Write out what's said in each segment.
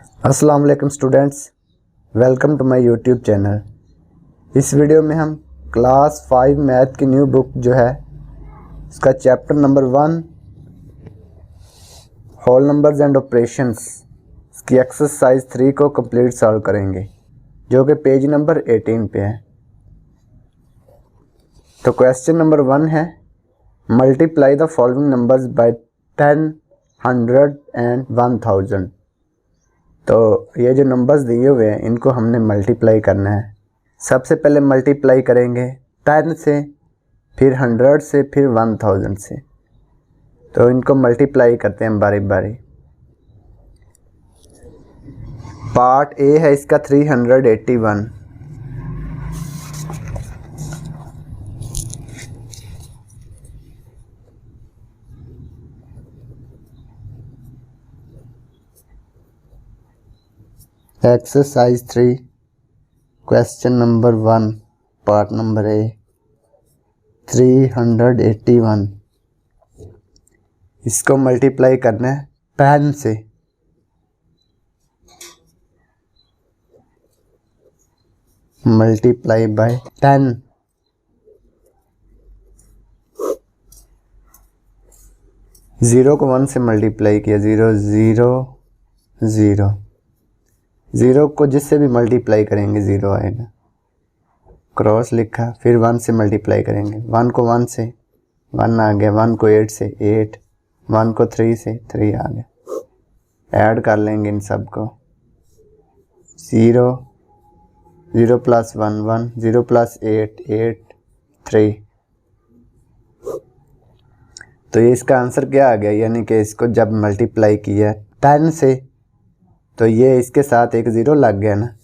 अस्सलाम वालेकुम students, welcome to my YouTube channel. इस वीडियो में हम क्लास 5 मैथ की न्यू बुक जो है उसका chapter number 1 whole numbers and operations की एक्सरसाइज 3 को कंप्लीट सॉल्व करेंगे, जो कि पेज नंबर 18 पे है। तो क्वेश्चन नंबर 1 है, multiply the following numbers by 10, 100 and 1000। तो ये जो नंबर्स दिए हुए हैं इनको हमने मल्टीप्लाई करना है। सबसे पहले मल्टीप्लाई करेंगे 10 से, फिर 100 से, फिर 1000 से। तो इनको मल्टीप्लाई करते हैं बारी बारी। पार्ट ए है इसका 381। Exercise 3 question number 1 part number ए 381। इसको मल्टीप्लाई करना है 10 से। Multiply by 10। जीरो को 1 से मल्टीप्लाई किया, 0 0 0। ज़ीरो को जिससे भी मल्टीप्लाई करेंगे 0 आएगा, क्रॉस लिखा। फिर 1 से मल्टीप्लाई करेंगे, 1 को 1 से 1 आ गया, 1 को 8 से 8, 1 को 3 से 3 आ गया। ऐड कर लेंगे इन सब को। 0 0 प्लस 1 1, 0 प्लस 8 8 3। तो ये इसका आंसर क्या आ गया, यानी कि इसको जब मल्टीप्लाई किया 10 से तो ये इसके साथ एक 0 लग गया ना।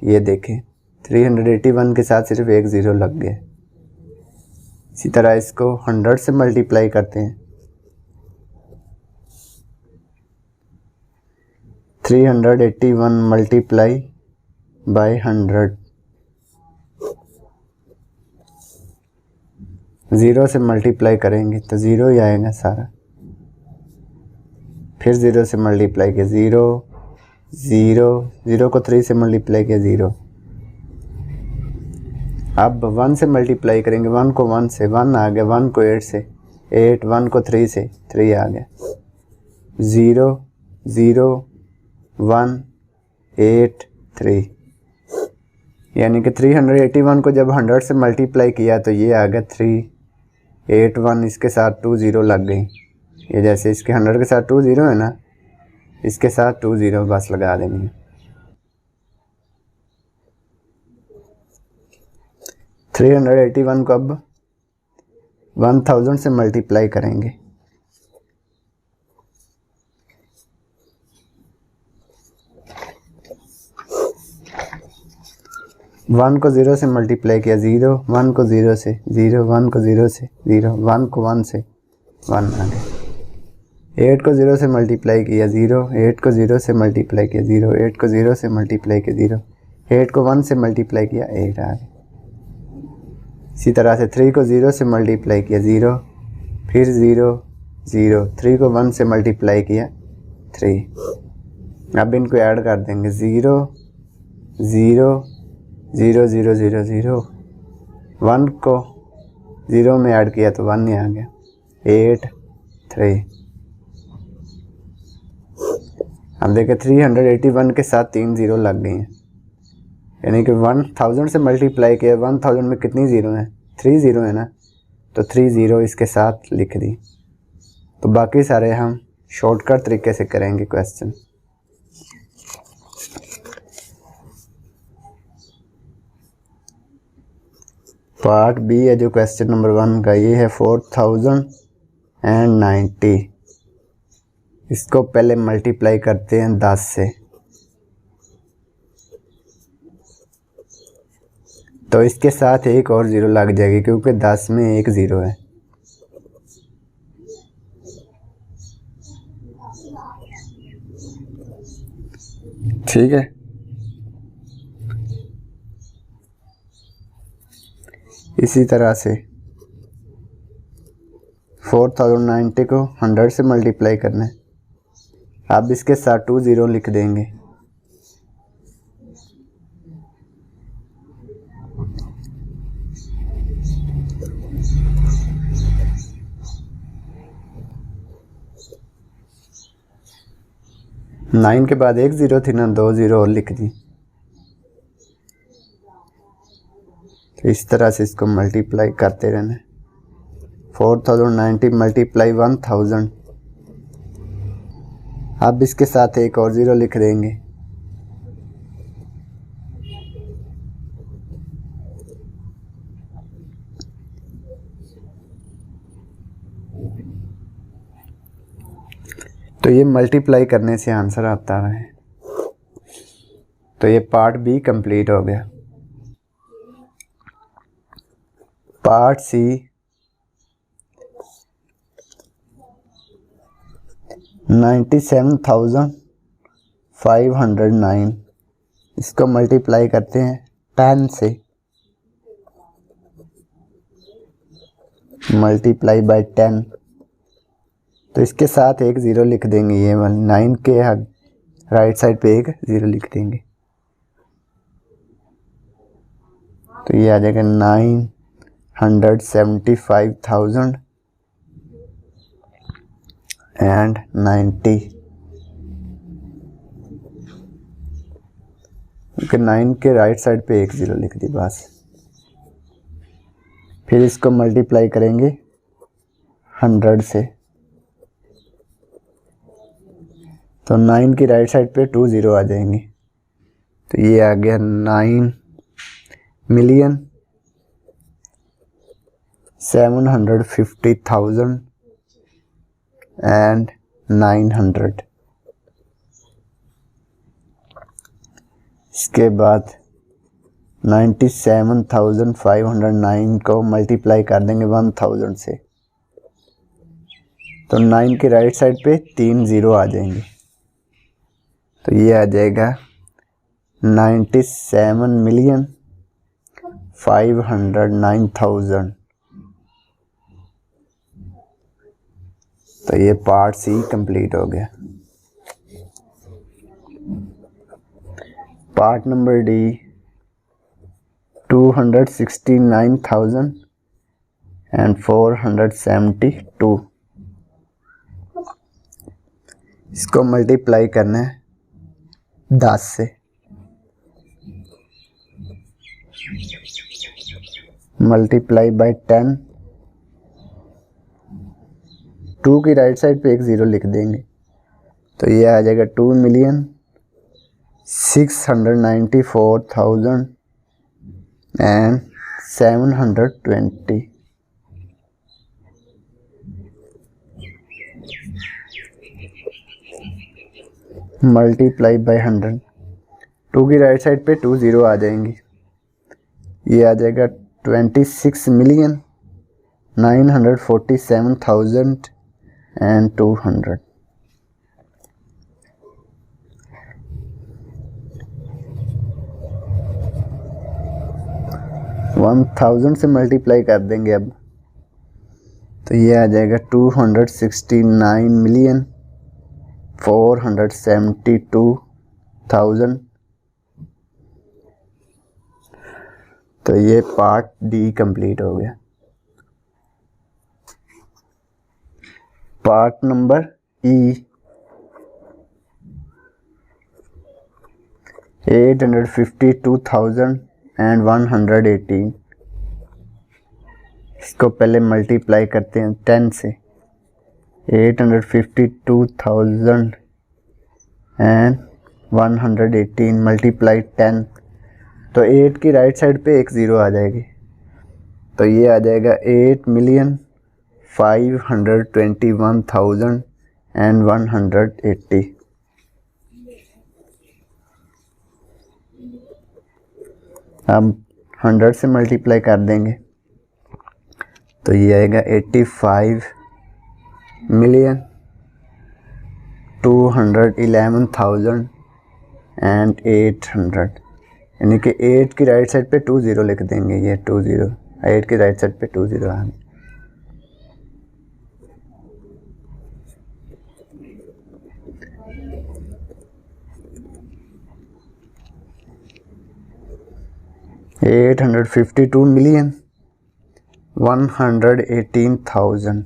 ये देखें 381 के साथ सिर्फ एक 0 लग गया। इसी तरह इसको 100 से मल्टीप्लाई करते हैं। 381 मल्टीप्लाई बाय 100। 0 से मल्टीप्लाई करेंगे तो 0 ही आएगा सारा। फिर 0 से मल्टीप्लाई किया, 0 0 0 को 3 से मल्टीप्लाई किया 0। अब 1 से मल्टीप्लाई करेंगे, 1 को 1 से 1 आ गया, 1 को 8 से 8, 1 को 3 से 3 आ गया। 0 0 1 8 3, यानी कि 381 को जब 100 से मल्टीप्लाई किया तो ये आ गया 381। इसके साथ 2 0 लग गई। ये जैसे इसके 100 के साथ 2 0 है ना, इसके साथ 2 0 बस लगा देनी है। 381 को अब 1000 से मल्टीप्लाई करेंगे। 1 को 0 से मल्टीप्लाई किया 0, 1 को 0 से 0, 1 को 0 से 0, 1 को 1 से 1 आ गया। 8 को 0 से मल्टीप्लाई किया 0, 8 को 0 से मल्टीप्लाई किया 0, 8 को 0 से मल्टीप्लाई किया 0, 8 को 1 से मल्टीप्लाई किया 8 आ गया। इसी तरह से 3 को 0 से मल्टीप्लाई किया 0, फिर 0 0, 3 को 1 से मल्टीप्लाई किया 3। अब इनको ऐड कर देंगे, 0 0 0 0 0 0, 1 को 0 में ऐड किया तो 1 ही आ गया, 8 3। हम देखें 381 के साथ 3 0 लग गई हैं, यानी कि 1000 से मल्टीप्लाई किया। 1000 में कितनी 0 है, 3 0 है ना, तो 3 0 इसके साथ लिख दी। तो बाकी सारे हम शॉर्टकट तरीके से करेंगे क्वेश्चन। पार्ट बी है जो क्वेश्चन नंबर 1 का, ये है 4090। इसको पहले मल्टीप्लाई करते हैं 10 से। तो इसके साथ एक और 0 लग जाएगी क्योंकि 10 में एक 0 है। ठीक है, इसी तरह से 4090 को 100 से मल्टीप्लाई करना है। अब इसके साथ 2 0 लिख देंगे। नाइन के बाद 1 0 थी ना, 2 0 और लिख दी। तो इस तरह से इसको मल्टीप्लाई करते रहना। 4090 मल्टीप्लाई 1000। अब इसके साथ एक और 0 लिख देंगे। तो ये मल्टीप्लाई करने से आंसर आता है। तो ये पार्ट बी कंप्लीट हो गया। पार्ट सी 97,509, इसको मल्टीप्लाई करते हैं 10 से। मल्टीप्लाई बाय 10, तो इसके साथ एक 0 लिख देंगे। ये वाली 9 के राइट साइड पे एक 0 लिख देंगे। तो ये आ जाएगा 975,090। 9 के राइट साइड पे एक 0 लिख दी बस। फिर इसको मल्टीप्लाई करेंगे 100 से। तो 9 की राइट साइड पे 2 0 आ जाएंगे। तो ये आ गया 9,750,900। इसके बाद 97,509 को मल्टीप्लाई कर देंगे 1000 से। तो 9 के राइट साइड पे 3 0 आ जाएंगे। तो ये आ जाएगा 97,509,000। तो ये पार्ट सी कंप्लीट हो गया। पार्ट नंबर डी 269,472, इसको मल्टीप्लाई करना है 10 से। मल्टीप्लाई बाय 10, 2 की राइट साइड पे एक 0 लिख देंगे। तो ये आ जाएगा 2,694,720। मल्टीप्लाई बाय 100, 2 की राइट साइड पे 2 0 आ जाएंगी। ये आ जाएगा 26,947,200। 1000 से मल्टीप्लाई कर देंगे अब। तो ये आ जाएगा 269,472,000। तो ये पार्ट डी कंप्लीट हो गया। पार्ट नंबर ई 852,118, इसको पहले मल्टीप्लाई करते हैं 10 से। 852,118 मल्टीप्लाई 10, तो 8 की राइट साइड पे एक 0 आ जाएगी। तो ये आ जाएगा 8,521,180। अब 100 से मल्टीप्लाई कर देंगे। तो ये आएगा 85,211,800, यानी कि 8 की राइट साइड पे 2 0 लिख देंगे। ये 2 0, 8 की राइट साइड पे 2 0 आ गए। 852 मिलियन 118,000।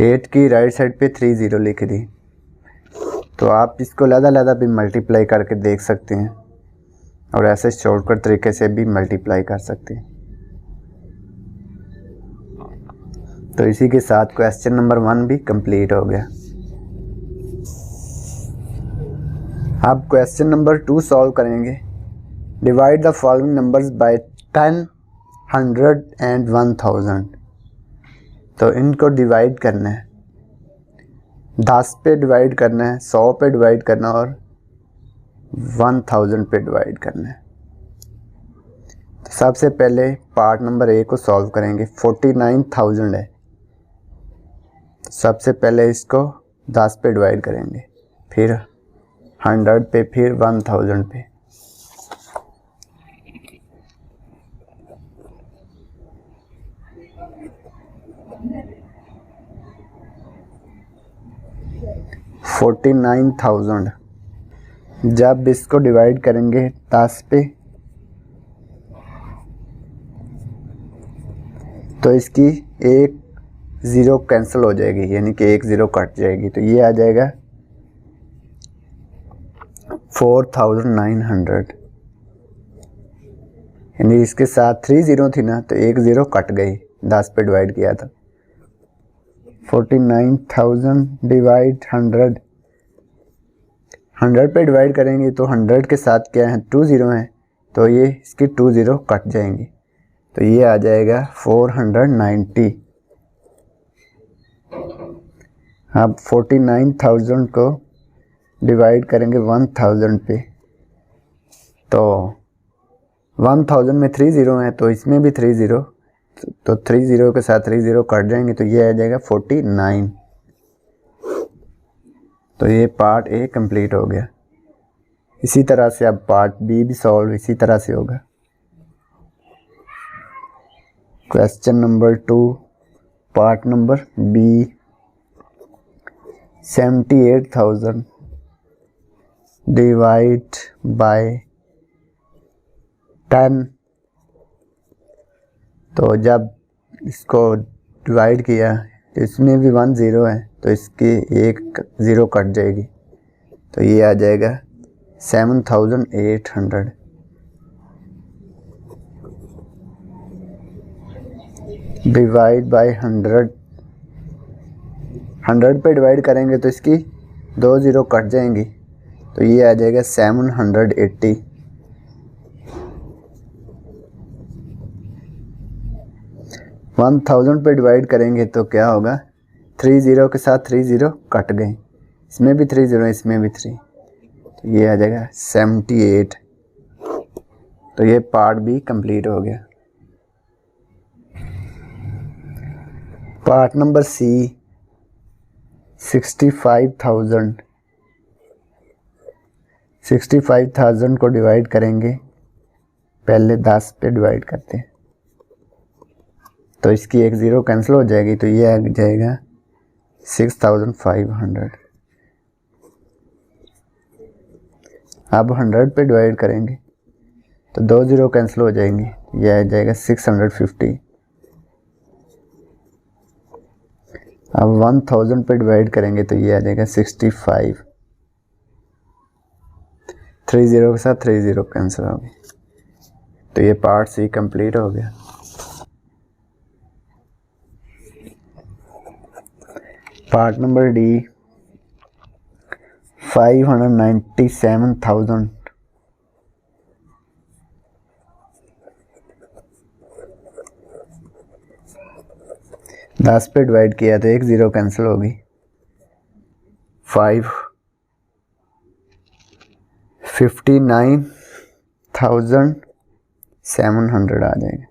8 की राइट साइड पे 30 लिख दी। तो आप इसको लदा भी मल्टीप्लाई करके देख सकते हैं और ऐसे शॉर्टकट तरीके से भी मल्टीप्लाई कर सकते हैं। तो इसी के साथ क्वेश्चन नंबर 1 भी कंप्लीट हो गया। अब क्वेश्चन नंबर 2 सॉल्व करेंगे। Divide the following numbers by 10, 100 and 1000। तो इनको डिवाइड करना है, 10 पे डिवाइड करना है, 100 पे डिवाइड करना है और 1000 पे डिवाइड करना है। तो सबसे पहले पार्ट नंबर ए को सॉल्व करेंगे। 49,000 है, तो सबसे पहले इसको 10 पे डिवाइड करेंगे, फिर 100 पे, फिर 1000 पे। $49,000 जब इसको डिवाइड करेंगे 10 पे तो इसकी एक ज़ीरो कैंसिल हो जाएगी, यानी कि एक ज़ीरो कट जाएगी। तो ये आ जाएगा 4,900, यानी इसके साथ 3 ज़ीरो थी ना, तो एक ज़ीरो कट गई, 10 पे डिवाइड किया था। 49,000 डिवाइड 100, 100 पे डिवाइड करेंगे तो 100 के साथ क्या है, 2 ज़ीरो हैं, तो ये इसकी 2 ज़ीरो कट जाएंगी। तो ये आ जाएगा 490। अब 49,000 को डिवाइड करेंगे 1000 पे, तो 1000 में 3 ज़ीरो हैं, तो इसमें भी 3 ज़ीरो, तो 3 ज़ीरो के साथ 3 ज़ीरो कट जाएंगे, तो ये आ जाएगा 49। तो ये पार्ट ए कंप्लीट हो गया। इसी तरह से अब पार्ट बी भी सॉल्व इसी तरह से होगा। Question number 2 part number B. 78,000 divide by 10। तो जब इसको डिवाइड किया तो इसमें भी 1 ज़ीरो है, तो इसकी एक ज़ीरो कट जाएगी, तो ये आ जाएगा 7,800। डिवाइड बाय 100, 100 पे डिवाइड करेंगे तो इसकी 2 ज़ीरो कट जाएंगी, तो ये आ जाएगा 780। वन 1000 पे डिवाइड करेंगे तो क्या होगा, 3 ज़ीरो के साथ 3 ज़ीरो कट गए, इसमें भी 3 ज़ीरो, इसमें भी 3, तो ये आ जाएगा 78। तो ये पार्ट भी कंप्लीट हो गया। पार्ट नंबर सी। 65,000 65,000 को डिवाइड करेंगे, पहले 10 पे डिवाइड करते हैं, तो इसकी एक ज़ीरो कैंसिल हो जाएगी, तो ये आ जाएगा 6,500। अब 100 पे डिवाइड करेंगे तो 2 ज़ीरो कैंसिल हो जाएंगी, ये आ जाएगा 650। अब 1000 पे डिवाइड करेंगे तो ये आ जाएगा 65। 3 ज़ीरो के साथ 3 ज़ीरो कैंसिल हो गई, तो ये पार्ट सी कंप्लीट हो गया। Part number D. 597,000 10 पे डिवाइड किया तो एक ज़ीरो कैंसिल होगी, 59,700 आ जाएगा।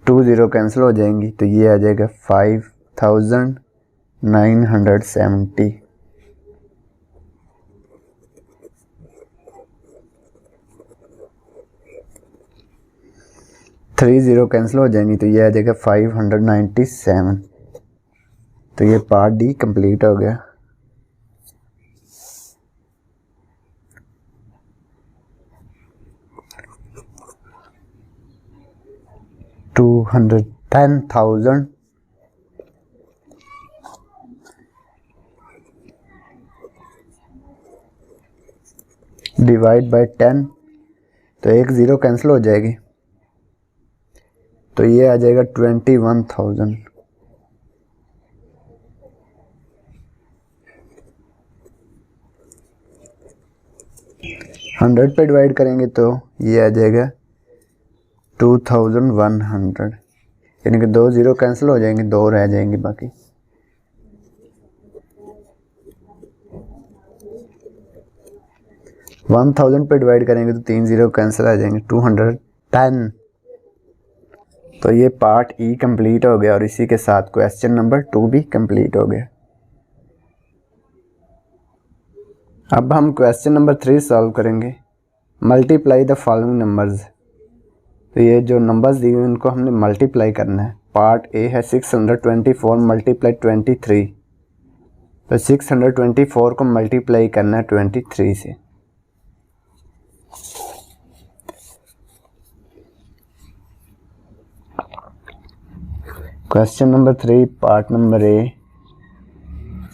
टू ज़ीरो कैंसिल हो जाएंगी, तो ये आ जाएगा 5,970। थ्री ज़ीरो कैंसिल हो जाएंगी, तो ये आ जाएगा 597। तो तो ये पार्ट डी कंप्लीट हो गया। $210,000 डिवाइड बाय 10, तो एक ज़ीरो कैंसिल हो जाएगी, तो ये आ जाएगा 21,000। हंड्रेड पे डिवाइड करेंगे तो ये आ जाएगा 2100, यानी कि दो ज़ीरो कैंसिल हो जाएंगे, दो रह जाएंगे बाकी। वन 1000 पे डिवाइड करेंगे तो तीन ज़ीरो कैंसिल आ जाएंगे, 210। तो ये पार्ट ई कंप्लीट हो गया और इसी के साथ क्वेश्चन नंबर 2 भी कंप्लीट हो गया। अब हम क्वेश्चन नंबर 3 सॉल्व करेंगे। Multiply the following numbers. तो ये जो नंबर्स दिए हुए इनको हमने मल्टीप्लाई करना है। पार्ट ए है 624 मल्टीप्लाई 23, तो 624 को मल्टीप्लाई करना है 23 से। क्वेश्चन नंबर 3 पार्ट नंबर ए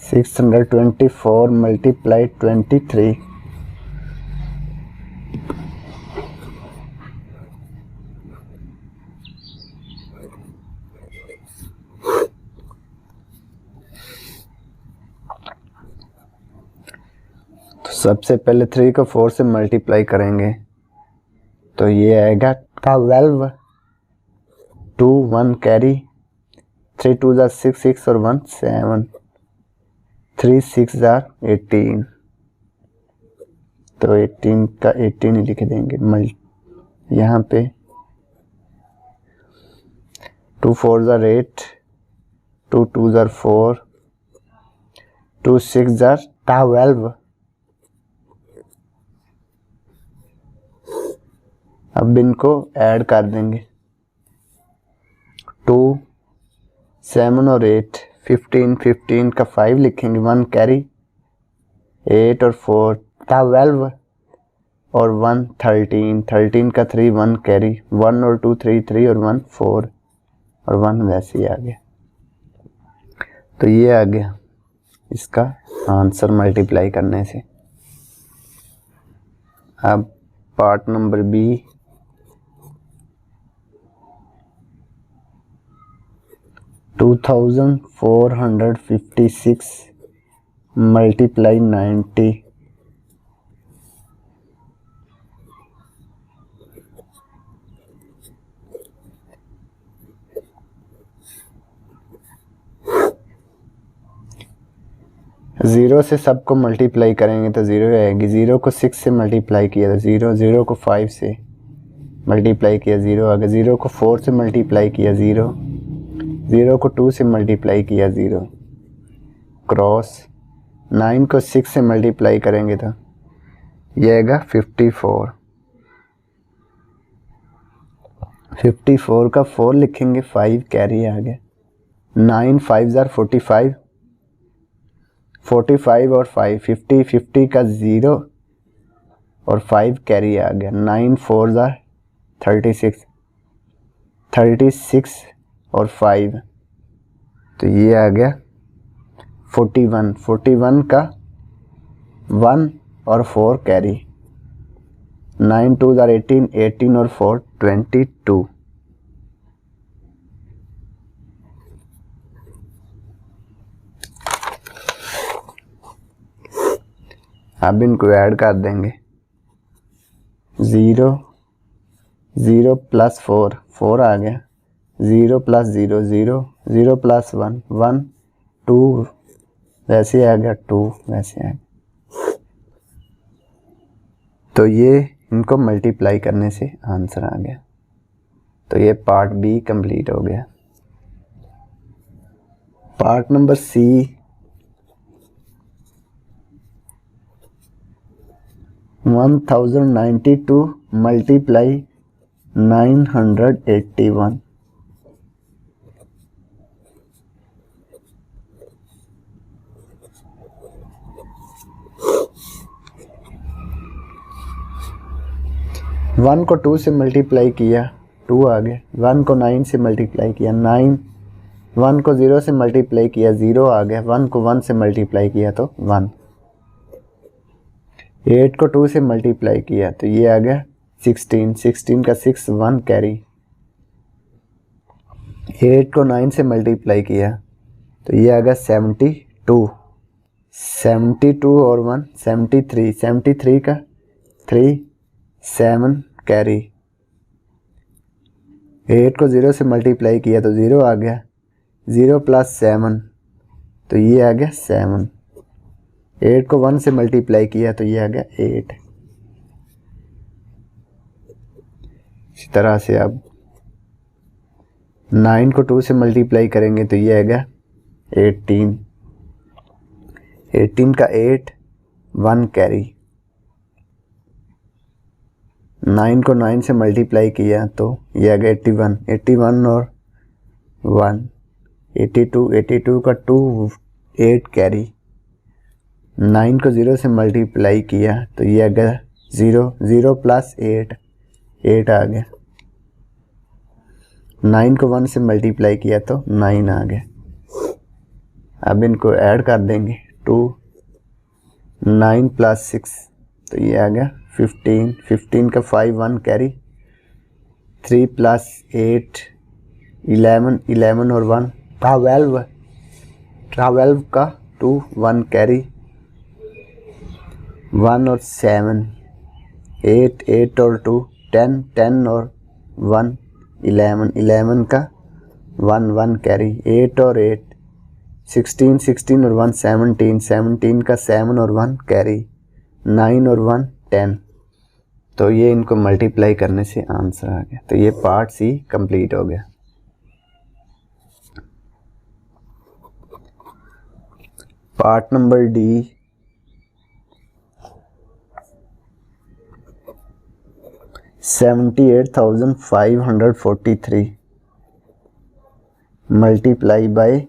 624 मल्टीप्लाई 23, तो सबसे पहले 3 को 4 से मल्टीप्लाई करेंगे तो ये आएगा 12, 2 1 कैरी, 3 2 जार 6 6 और 1 7, 3 6 जार 18, तो 18 का 18 ही लिख देंगे। यहाँ पे 2 4 जार 8, 2 2 जार 4, 2 6 जार 12। अब इनको ऐड कर देंगे, 2 7 और 8 15, 15 का 5 लिखेंगे, 1 कैरी, 8 और 4 12 और 1 13, 13 का 3 1 कैरी, 1 और 2 3 3 और 1 4 और 1 वैसे ही आ गया। तो ये आ गया इसका आंसर मल्टीप्लाई करने से। अब part number B 2456 multiply 90, zero से सबको मल्टीप्लाई करेंगे तो ज़ीरो आएगी। ज़ीरो को 6 से मल्टीप्लाई किया तो ज़ीरो, ज़ीरो को 5 से मल्टीप्लाई किया ज़ीरो आ गया, ज़ीरो को 4 से मल्टीप्लाई किया ज़ीरो, ज़ीरो को 2 से मल्टीप्लाई किया ज़ीरो, क्रॉस 9 को 6 से मल्टीप्लाई करेंगे तो ये आएगा 54, 54 का 4 लिखेंगे, 5 कैरी आ गया, 9 5 जार 45, 45 और 5 50, 50 का 0 और 5 कैरी आ गया, 9 4 जार 36, 36 और 5, तो ये आ गया 41, 41 का 1 और 4 कैरी, 9 2 जार 18, 18 और 4 22। अब इनको ऐड कर देंगे, 0 0 प्लस 4 4 आ गया, 0 प्लस 0 0, 0 प्लस 1 1, 2 वैसे आ गया, 2 वैसे आ गया। तो ये इनको मल्टीप्लाई करने से आंसर आ गया। तो ये पार्ट बी कंप्लीट हो गया। पार्ट नंबर सी 1092 मल्टीप्लाई 981, 1 को 2 से मल्टीप्लाई किया 2 आ गया, 1 को 9 से मल्टीप्लाई किया 9, 1 को 0 से मल्टीप्लाई किया 0 आ गया, 1 को 1 से मल्टीप्लाई किया तो 1, 8 को 2 से मल्टीप्लाई किया तो ये आ गया 16, 16 का 6 1 कैरी, 8 को 9 से मल्टीप्लाई किया तो ये आ गया 72, 72 और 1 73, 73 का 3 7 कैरी, 8 को 0 से मल्टीप्लाई किया तो 0 आ गया, 0 प्लस 7 तो ये आ गया 7, 8 को 1 से मल्टीप्लाई किया तो ये आ गया 8। इसी तरह से अब 9 को 2 से मल्टीप्लाई करेंगे तो ये आ गया 18, 18 का 8 1 कैरी, 9 को 9 से मल्टीप्लाई किया तो ये आ गया 81, 81 और 1 82, 82 का 2 8 कैरी, 9 को 0 से मल्टीप्लाई किया तो ये आ गया 0, 0 प्लस 8 8 आ गया, 9 को 1 से मल्टीप्लाई किया तो 9 आ गया। अब इनको ऐड कर देंगे 2 9 प्लस 6 तो ये आ गया 15, 15 का 5 1 कैरी, 3 प्लस 8 11, 11 और 1 12, 12 का 2 1 कैरी, 1 और 7 8, 8 और 2 10, 10 और 1 11, 11 का 1 1 कैरी, 8 और 8 16, 16 और 1 17, 17 का 7 और 1 कैरी, 9 और 1 10। तो ये इनको मल्टीप्लाई करने से आंसर आ गया। तो ये पार्ट सी कंप्लीट हो गया। Part number D, $78,543 multiply by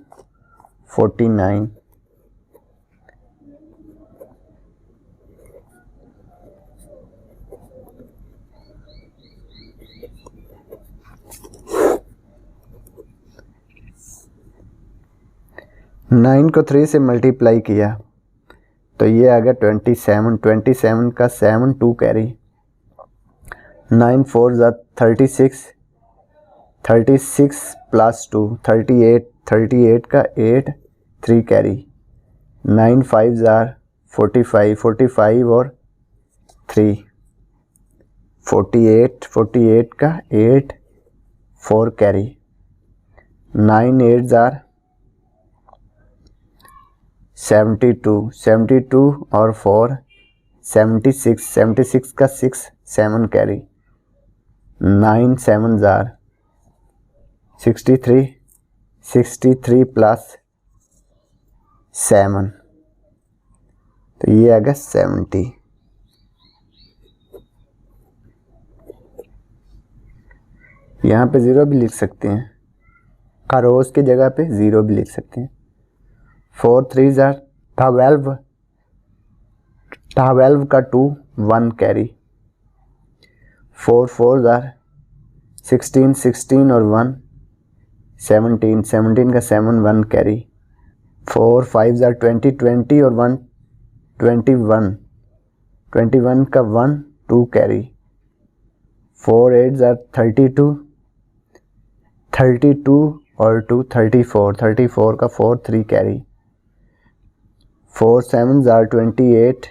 49। Nine को 3 से मल्टीप्लाई किया तो ये आ गया 27, 27 का 7 2 कैरी, 9 4 ज़ा 36, 36 प्लस 2 38, 38 का 8 3 कैरी, 9 5 ज़ा 45, 45 और 3 48, 48 का 8 4 कैरी, 9 8 ज़ा 72, 72 और 4 76, 76 का 6 7 कैरी, 9 7 ज़ार 63, 63 प्लस 7 तो ये आ गया 70। यहाँ पे 0 भी लिख सकते हैं, खरोस की जगह पे 0 भी लिख सकते हैं। 4 3 ज़ार 12, 12 का 2 1 कैरी, 4 4 ज़ार 16, 16 और 1 17, 17 का 7 1 कैरी, 4 5 ज़ार 20, 20 और 1 21, 21 का 1 2 कैरी, 4 8 ज़ार 32, 32 और 2 34, 34 का 4 3 कैरी, 4 7 ज़ार 28,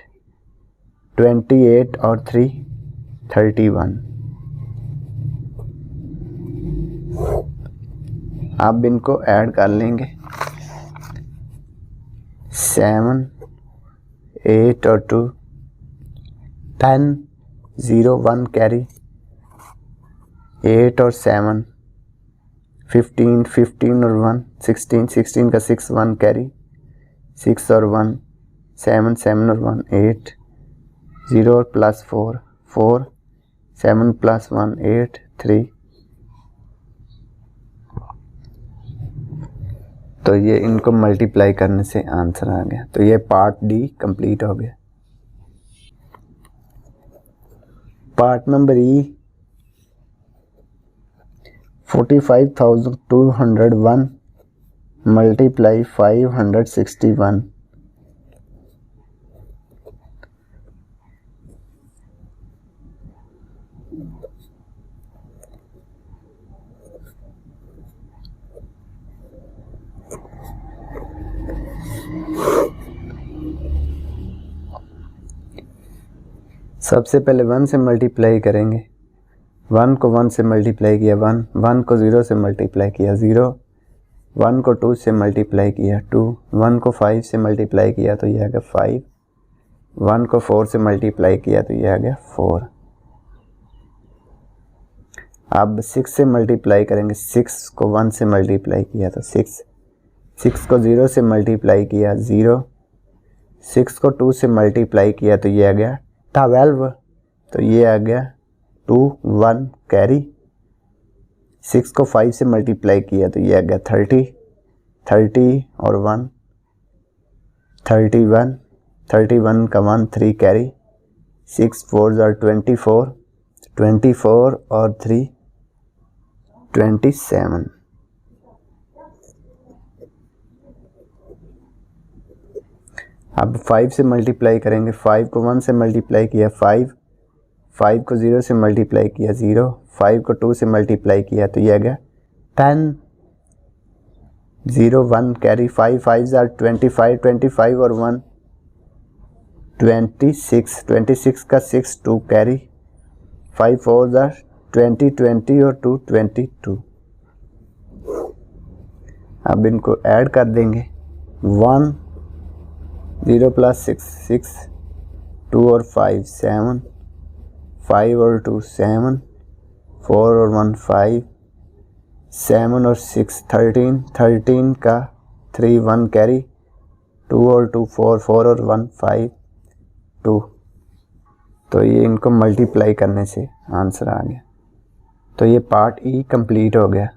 28 और 3 31। अब इनको ऐड कर लेंगे 7 8 और 2 10 0 1 कैरी, 8 और 7 15, 15 और 1 16, 16 का 6 1 कैरी, 6 और 1 7, 7 और 1 8 0 और प्लस 4 4 7 प्लस 1 8 3। तो ये इनको मल्टीप्लाई करने से आंसर आ गया। तो ये पार्ट डी कंप्लीट हो गया। पार्ट नंबर ई 45,201 मल्टीप्लाई 561। सबसे पहले 1 से मल्टीप्लाई करेंगे। 1 को 1 से मल्टीप्लाई किया 1, 1 को 0 से मल्टीप्लाई किया 0, 1 को 2 से मल्टीप्लाई किया 2, 1 को 5 से मल्टीप्लाई किया तो ये आ गया 5, 1 को 4 से मल्टीप्लाई किया तो ये आ गया 4। अब 6 से मल्टीप्लाई करेंगे। 6 को 1 से मल्टीप्लाई किया तो 6, 6 को 0 से मल्टीप्लाई किया 0, 6 को 2 से मल्टीप्लाई किया तो ये आ गया 12, तो ये आ गया 2 1 कैरी। 6 को 5 से मल्टीप्लाई किया तो ये आ गया 30, 30 और 1 31, 31 का 1 3 कैरी। 6 4 are 24, 24 और 3 27। अब 5 से मल्टीप्लाई करेंगे। 5 को 1 से मल्टीप्लाई किया 5, 5 को 0 से मल्टीप्लाई किया 0, 5 को 2 से मल्टीप्लाई किया तो ये आ गया 10, 0 1 कैरी। 5 5 are 25, 25 और 1 26, 26 का 6 2 कैरी। 5 4 are 20, 20 और 2 22। अब इनको ऐड कर देंगे। 1 0 प्लस 6 6, 2 और 5 7, 5 और 2 7, 4 और 1 5, 7 और 6 13, 13 का 3 1 कैरी। 2 और 2 4, 4 और 1 5 2। तो ये इनको मल्टीप्लाई करने से आंसर आ गया। तो ये पार्ट ई कंप्लीट हो गया।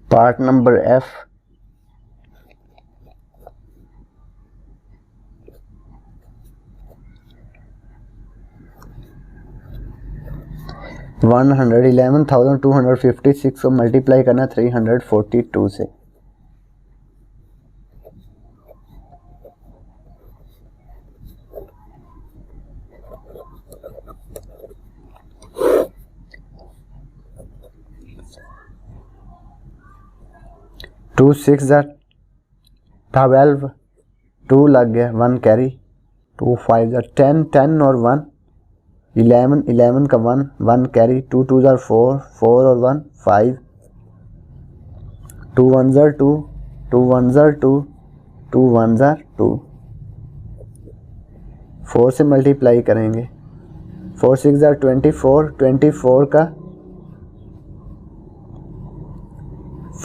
पार्ट नंबर एफ 111,256 को मल्टीप्लाई करना 342 से। टू 6 12, 2 लग गया 1 कैरी। 2 5 10, 10 और 1 11, 11 का 1 1 कैरी। 2 2 4, 4 और 1 5, 2 1 2, 2 1 2, 2 1 2। 4 से मल्टीप्लाई करेंगे। 4 6 24, 24 का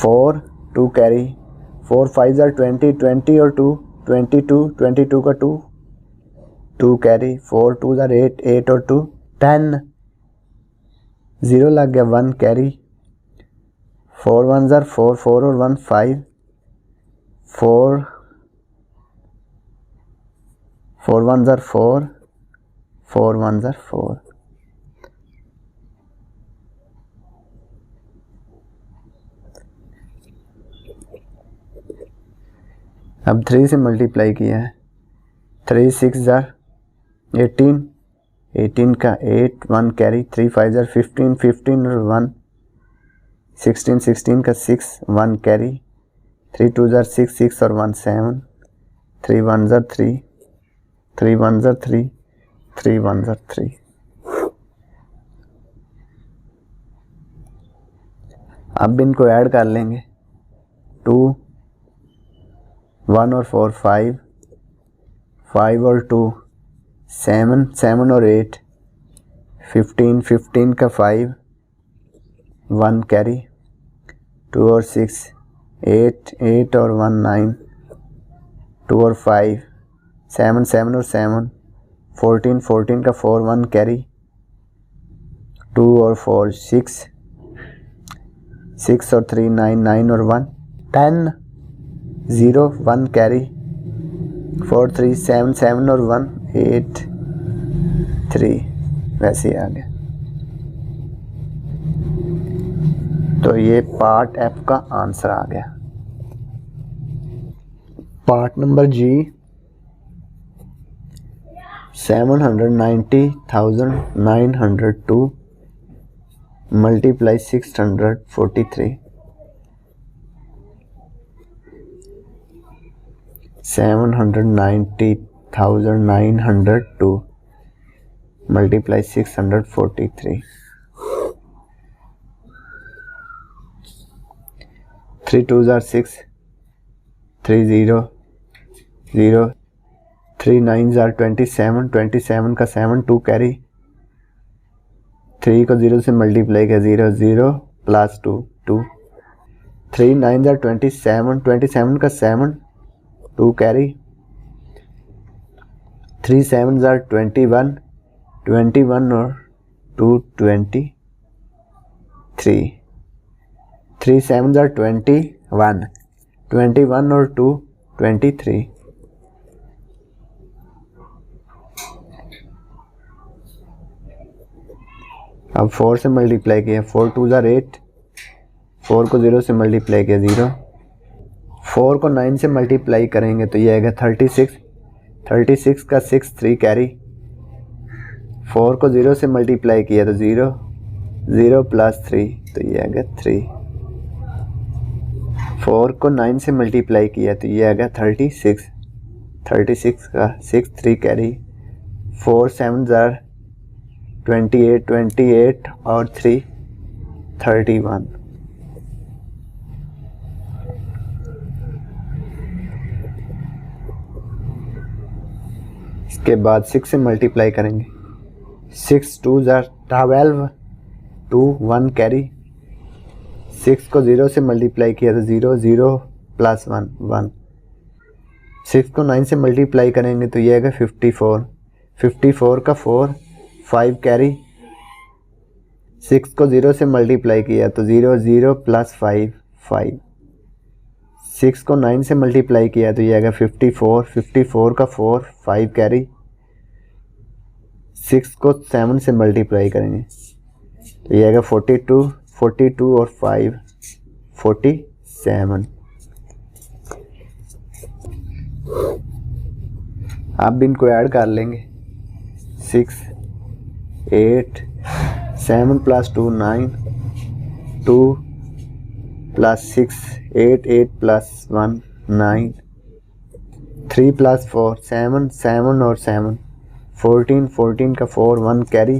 4 2 कैरी। 4 5 20, 20 और 2 22, 22 का 2 2 कैरी। 4 2 8, 8 और 2 10, 0 लग गया 1 कैरी। 4 1 4, 4 और 1 5, 4 4 1 4, 4 1 4। अब 3 से मल्टीप्लाई किया है। 3 6 18, 18 का 8 1 कैरी। 3 5 15, 15 और 1 16, 16 का 6 1 कैरी। 3 2 6, 6 और 1 7, 3 1 3, 3 1 3, 3 1 3। अब इनको ऐड कर लेंगे। 2 1 और 4 5, 5 और 2 7, 7 और 8 15, 15 का 5 1 कैरी। 2 और 6 8, 8 और 1 9, 2 और 5 7, 7 और 7 14, 14 का 4 1 कैरी। 2 और 4 6, 6 और 3 9, 9 और 1 10, 0 1 कैरी। 4 3 7, 7 और 1 8, 3 वैसे ही आ गया। तो ये पार्ट एफ का आंसर आ गया। Part number ji 790,902 multiply 643। 790,902 multiply 643। 3 2s are 6, 3 0 0, 3 9s are 27, 27 का 7 2 कैरी, 3 को 0 से मल्टीप्लाई किया 0 0 प्लस 2 2, 3 9s are 27, 27 का 7 2 कैरी, 3 7s are 21, 21 और 2 23, 3 7s are 21, 21 और 2 23। अब 4 से मल्टीप्लाई किया, 4 2s are 8, 4 को 0 से मल्टीप्लाई किया 0, 4 को 9 से मल्टीप्लाई करेंगे तो ये आएगा 36, 36 का 6 3 कैरी, 4 को 0 से मल्टीप्लाई किया तो 0 0 प्लस 3 तो ये आएगा 3, 4 को 9 से मल्टीप्लाई किया तो ये आएगा 36, 36 का 6 3 कैरी, 4 7s are 28, 28 और 3 31। इसके बाद 6 से मल्टीप्लाई करेंगे, 6 2s are 12, 2 1 कैरी, 6 को 0 से मल्टीप्लाई किया तो 0 0 प्लस 1 1, 6 को 9 से मल्टीप्लाई करेंगे तो ये आएगा 54, 54 का 4 5 कैरी, 6 को 0 से मल्टीप्लाई किया तो 0 0 प्लस 5 5, 6 को 9 से मल्टीप्लाई किया तो ये आएगा 54, 54 का 4 5 कैरी, 6 को 7 से मल्टीप्लाई करेंगे तो ये आएगा 42, 42 और 5 47। अब इनको ऐड कर लेंगे, 6 8 7 प्लस 2 9, 2 प्लस 6 8 8 प्लस 1 9, 3 प्लस 4 7 7 और 7 14, 14 का 4 1 कैरी,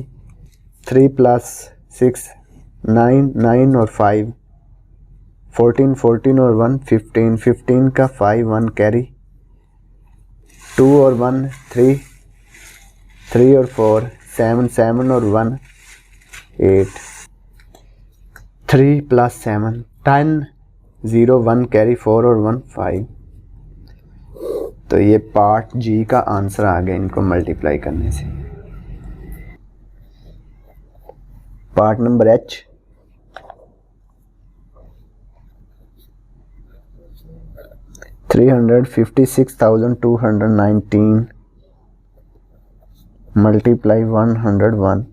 3 प्लस 6 9 9 और 5 14 14 और 1 15, 15 का 5 1 कैरी, 2 और 1 3, 3 और 4 7 7 और 1 8, 3 प्लस 7 10 0 1 कैरी, 4 और 1 5। तो ये पार्ट जी का आंसर आ गया इनको मल्टीप्लाई करने से। Part number H 356,219 multiply 101।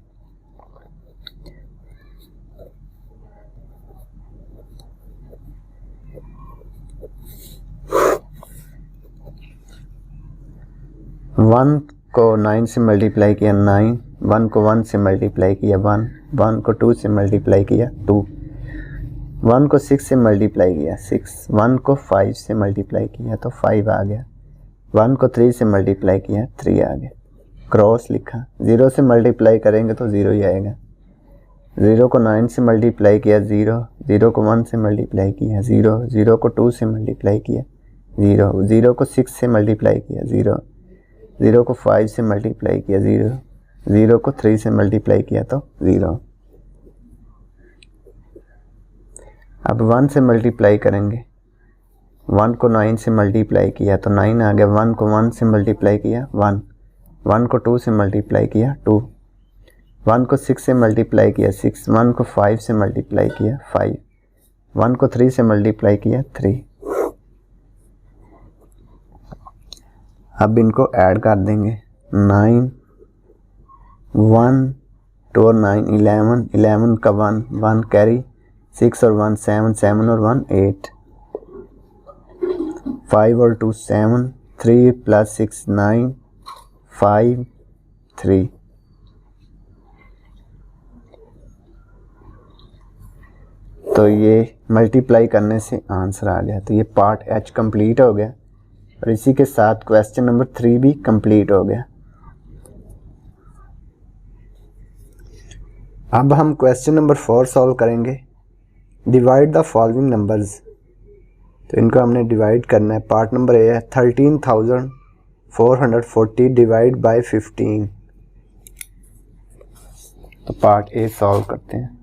One को 9 से मल्टीप्लाई किया 9, 1 को 1 से मल्टीप्लाई किया 1, 1 को 2 से मल्टीप्लाई किया 2, 1 को 6 से मल्टीप्लाई किया 6, 1 को 5 से मल्टीप्लाई किया तो 5 आ गया, 1 को 3 से मल्टीप्लाई किया 3 आ गया, क्रॉस लिखा। 0 से मल्टीप्लाई करेंगे तो 0 ही आएगा, 0 को 9 से मल्टीप्लाई किया 0, 0 को 1 से मल्टीप्लाई किया 0, 0 को 2 से मल्टीप्लाई किया 0, 0 को 6 से मल्टीप्लाई किया 0, 0 को 5 से मल्टीप्लाई किया 0, 0 को 3 से मल्टीप्लाई किया तो 0। अब 1 से मल्टीप्लाई करेंगे, 1 को 9 से मल्टीप्लाई किया तो 9 आ गया, 1 को 1 से मल्टीप्लाई किया 1, 1 को 2 से मल्टीप्लाई किया 2, 1 को 6 से मल्टीप्लाई किया 6, 1 को 5 से मल्टीप्लाई किया 5, 1 को 3 से मल्टीप्लाई किया 3। अब इनको ऐड कर देंगे, 9 1 2 और 9 11, 11 का 1 1 कैरी, 6 और 1 7, 7 और 1 8, 5 और 2 7, 3 + 6 9, 5 3। तो ये मल्टीप्लाई करने से आंसर आ गया। तो ये पार्ट H कंप्लीट हो गया और इसी के साथ क्वेश्चन नंबर 3 भी कंप्लीट हो गया। अब हम क्वेश्चन नंबर 4 सॉल्व करेंगे। Divide the following numbers. तो इनको हमने डिवाइड करना है। पार्ट नंबर ए है 13,440 डिवाइड बाय 15। तो पार्ट ए सॉल्व करते हैं।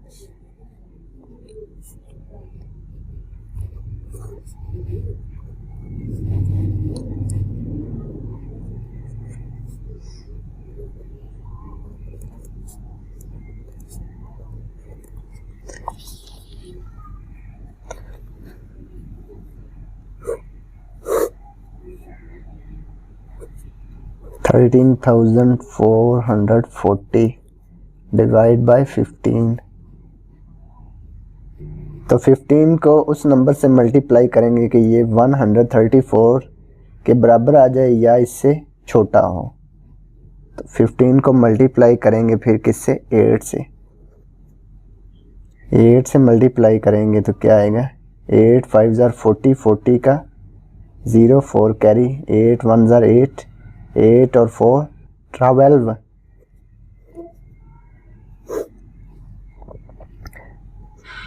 $13,440 डिवाइड बाय 15। तो 15 को उस नंबर से मल्टीप्लाई करेंगे कि ये 134 के बराबर आ जाए या इससे छोटा हो। तो 15 को मल्टीप्लाई करेंगे फिर किससे? 8 से। 8 से मल्टीप्लाई करेंगे तो क्या आएगा? 8 5 जार 40, 40 का 0 4 कैरी, 8 1 जार 8, 8 और 4 12।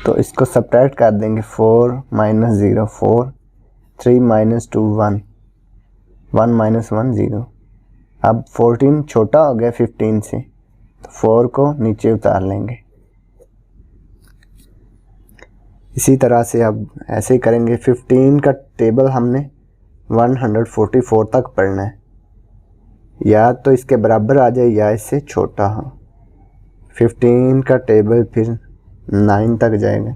तो इसको सब्ट्रैक्ट कर देंगे। 4 - 0 4, 3 - 2 1, 1 - 1 0। अब 14 छोटा हो गया 15 से, तो 4 को नीचे उतार लेंगे। इसी तरह से अब ऐसे ही करेंगे। 15 का टेबल हमने 144 तक पढ़ना है, या तो इसके बराबर आ जाए या इससे छोटा हो। 15 का टेबल फिर 9 तक जाएगा।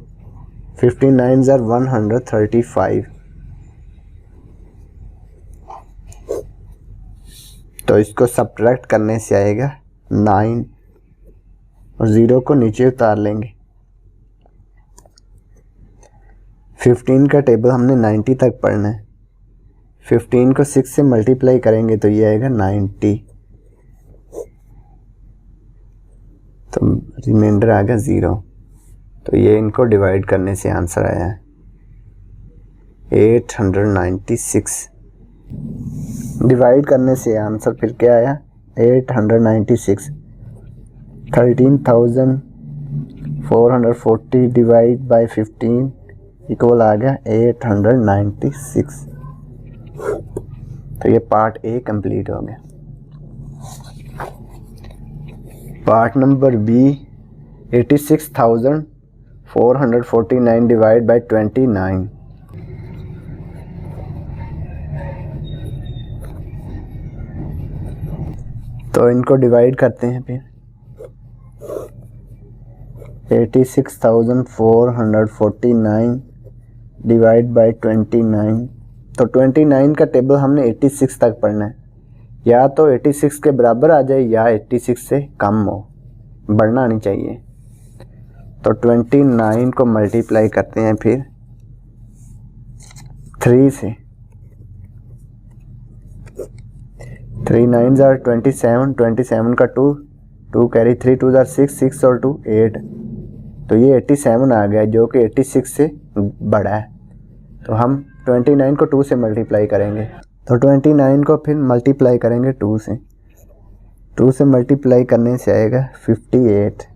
15 9 जार 135। तो इसको सब्ट्रैक्ट करने से आएगा 9 और 0 को नीचे उतार लेंगे। 15 का टेबल हमने 90 तक पढ़ना है। 15 को 6 से मल्टीप्लाई करेंगे तो ये आएगा 90। तो रिमाइंडर आ गया 0। तो ये इनको डिवाइड करने से आंसर आया है 896। डिवाइड करने से आंसर फिर क्या आया? 896। 13,440 डिवाइड बाय 15 इक्वल आ गया 896। तो ये पार्ट ए कंप्लीट हो गया। Part number B 86,449 divide by 29। तो इनको डिवाइड करते हैं फिर। 86,449 डिवाइड बाय 29। तो 29 का टेबल हमने 86 तक पढ़ना है, या तो 86 के बराबर आ जाए या 86 से कम हो, बढ़ना नहीं चाहिए। तो 29 को मल्टीप्लाई करते हैं फिर 3 से। 3 9 जार 27, 27 का 2 2 कैरी, 3 2 जार 6, 6 और 2 8। तो ये 87 आ गया जो कि 86 से बड़ा है। तो हम 29 को 2 से मल्टीप्लाई करेंगे। तो 29 को फिर मल्टीप्लाई करेंगे 2 से। 2 से मल्टीप्लाई करने से आएगा 58।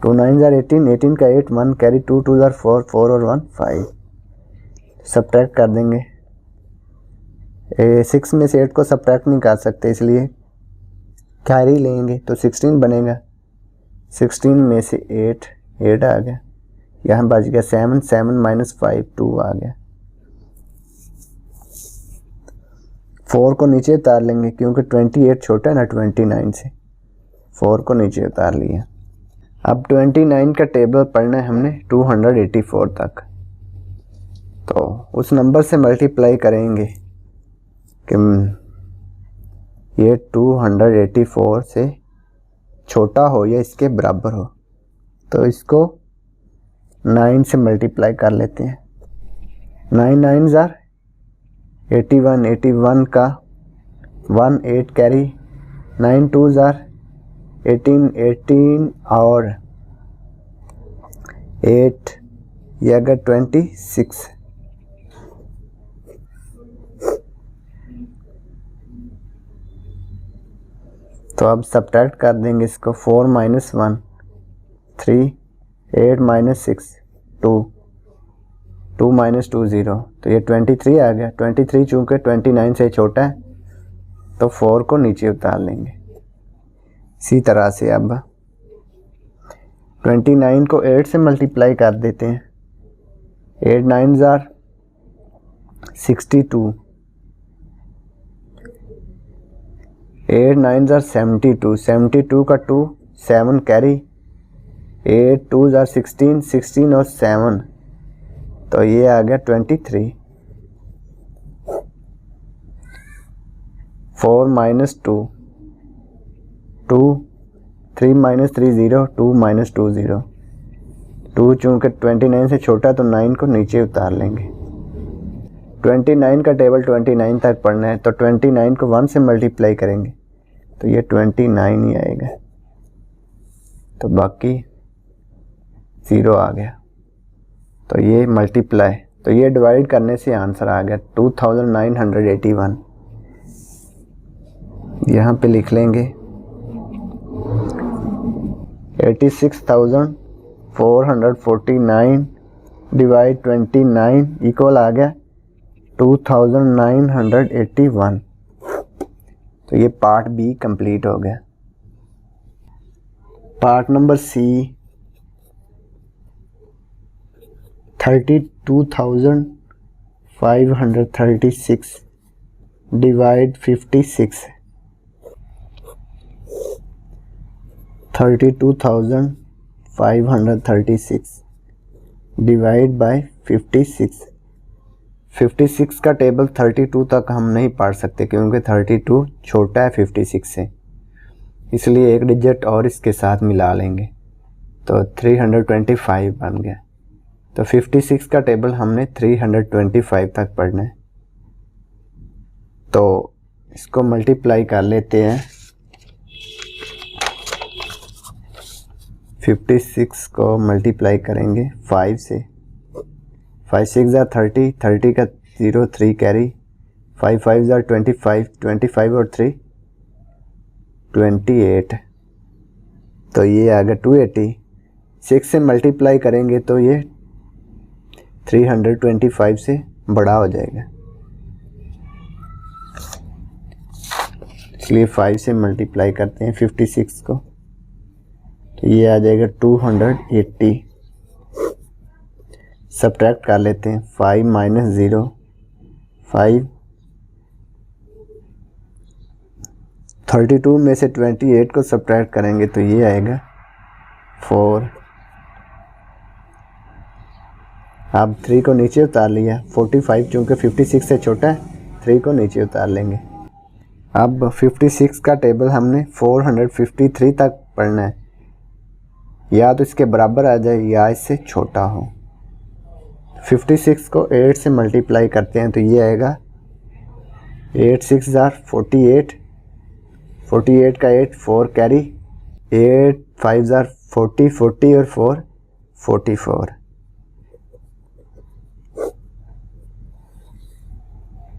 2 9 जार 18, 18 का 8, 1 कैरी, 2 2 जार 4, 4 और 1 5। सब्ट्रैक्ट कर देंगे। 6 में से 8 को सब्ट्रैक्ट नहीं कर सकते, इसलिए कैरी लेंगे तो 16 बनेगा। 16 में से 8 आ गया। यहाँ बच गया 7, 7 - 5 2 आ गया। 4 को नीचे उतार लेंगे क्योंकि 28 छोटा है ना 29 से। 4 को नीचे उतार लिया। अब 29 का टेबल पढ़ना है हमने 284 तक। तो उस नंबर से मल्टीप्लाई करेंगे कि ये 284 से छोटा हो या इसके बराबर हो। तो इसको 9 से मल्टीप्लाई कर लेते हैं। 9 9 ज़ार 81, 81 का 1 8 कैरी, 9 2 ज़ार 18, 18 और 8 ये अगर 26। तो अब सब्ट्रैक्ट कर देंगे इसको। 4 माइनस 1 3, 8 माइनस 6 2, 2 माइनस 2 0। तो ये 23 आ गया। 23 चूँकि 29 से छोटा है तो 4 को नीचे उतार लेंगे। इसी तरह से अब 29 को 8 से मल्टीप्लाई कर देते हैं। 8 9 ज़ार 62, 8 9 ज़ार 72, 72 का 2 7 कैरी, 8 2 ज़ार 16, 16 और 7 तो ये आ गया 23। 4 माइनस 2 2, 3 माइनस 3 0, 2 माइनस 2 0। 2 चूँकि 29 से छोटा तो 9 को नीचे उतार लेंगे। 29 का टेबल 29 तक पढ़ना है तो 29 को 1 से मल्टीप्लाई करेंगे तो ये 29 ही आएगा। तो बाकी 0 आ गया। तो ये मल्टीप्लाई, तो ये डिवाइड करने से आंसर आ गया 2981। यहाँ पे लिख लेंगे 86,449 डिवाइड 29 इक्वल आ गया 2981। तो ये पार्ट बी कंप्लीट हो गया। Part number C 32,536 divide 56। 32,536 divide by 56। 56 का टेबल 32 तक हम नहीं पढ़ सकते क्योंकि 32 छोटा है 56 से, इसलिए एक डिजिट और इसके साथ मिला लेंगे तो 325 बन गया। तो 56 का टेबल हमने 325 तक पढ़ना है। तो इसको मल्टीप्लाई कर लेते हैं। 56 को मल्टीप्लाई करेंगे 5 से। 5 6 ज़ार 30, 30 का 0 3 कैरी, 5 5 ज़ार 25, 25 और 3 28। तो ये आ गया 280। 6 से मल्टीप्लाई करेंगे तो ये 325 से बड़ा हो जाएगा, इसलिए 5 से मल्टीप्लाई करते हैं 56 को तो ये आ जाएगा 280। सब्ट्रैक्ट कर लेते हैं। 5 माइनस 0 5, 32 में से 28 को सब्ट्रैक्ट करेंगे तो ये आएगा 4। अब 3 को नीचे उतार लिया। 45 चूँकि 56 से छोटा है 3 को नीचे उतार लेंगे। अब 56 का टेबल हमने 453 तक पढ़ना है, या तो इसके बराबर आ जाए या इससे छोटा हो। 56 को 8 से मल्टीप्लाई करते हैं तो ये आएगा 8 6 ज़ार 48, 48 का 8 4 कैरी, 8 5 ज़ार 40, 40 और 4 44।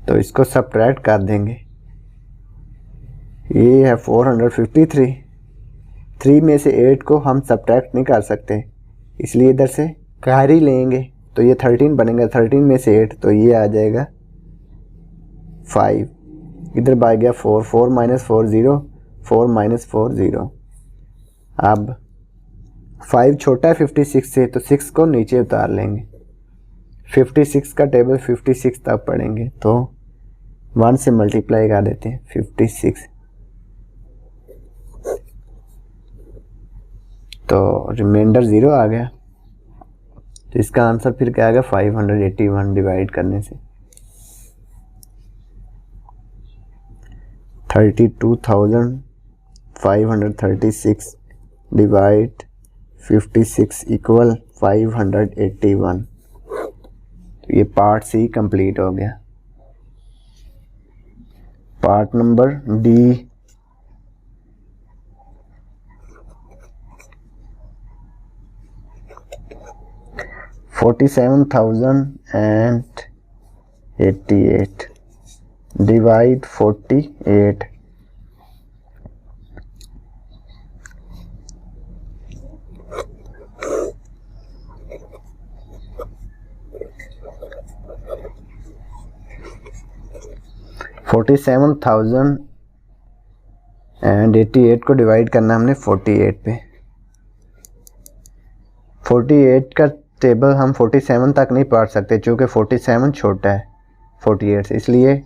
तो इसको सब्ट्रैक्ट कर देंगे। ये है 453। 3 में से 8 को हम सब्ट्रैक्ट नहीं कर सकते, इसलिए इधर से कैरी लेंगे तो ये 13 बनेगा। 13 में से 8 तो ये आ जाएगा 5। इधर बच गया 4, 4 माइनस 4 0, 4 माइनस 4 0। अब 5 छोटा है 56 से तो 6 को नीचे उतार लेंगे। 56 का टेबल 56 तक पढ़ेंगे तो 1 से मल्टीप्लाई कर देते हैं 56। तो रिमाइंडर 0 आ गया। तो इसका आंसर फिर क्या आ गया 581 डिवाइड करने से 32,536 डिवाइड 56 इक्वल 581। तो ये पार्ट सी कंप्लीट हो गया। Part number D, $47,088 divide 48। $47,088 को डिवाइड करना हमने 48 पे। 48 का टेबल हम 47 तक नहीं पढ़ सकते क्योंकि 47 छोटा है 48 से, इसलिए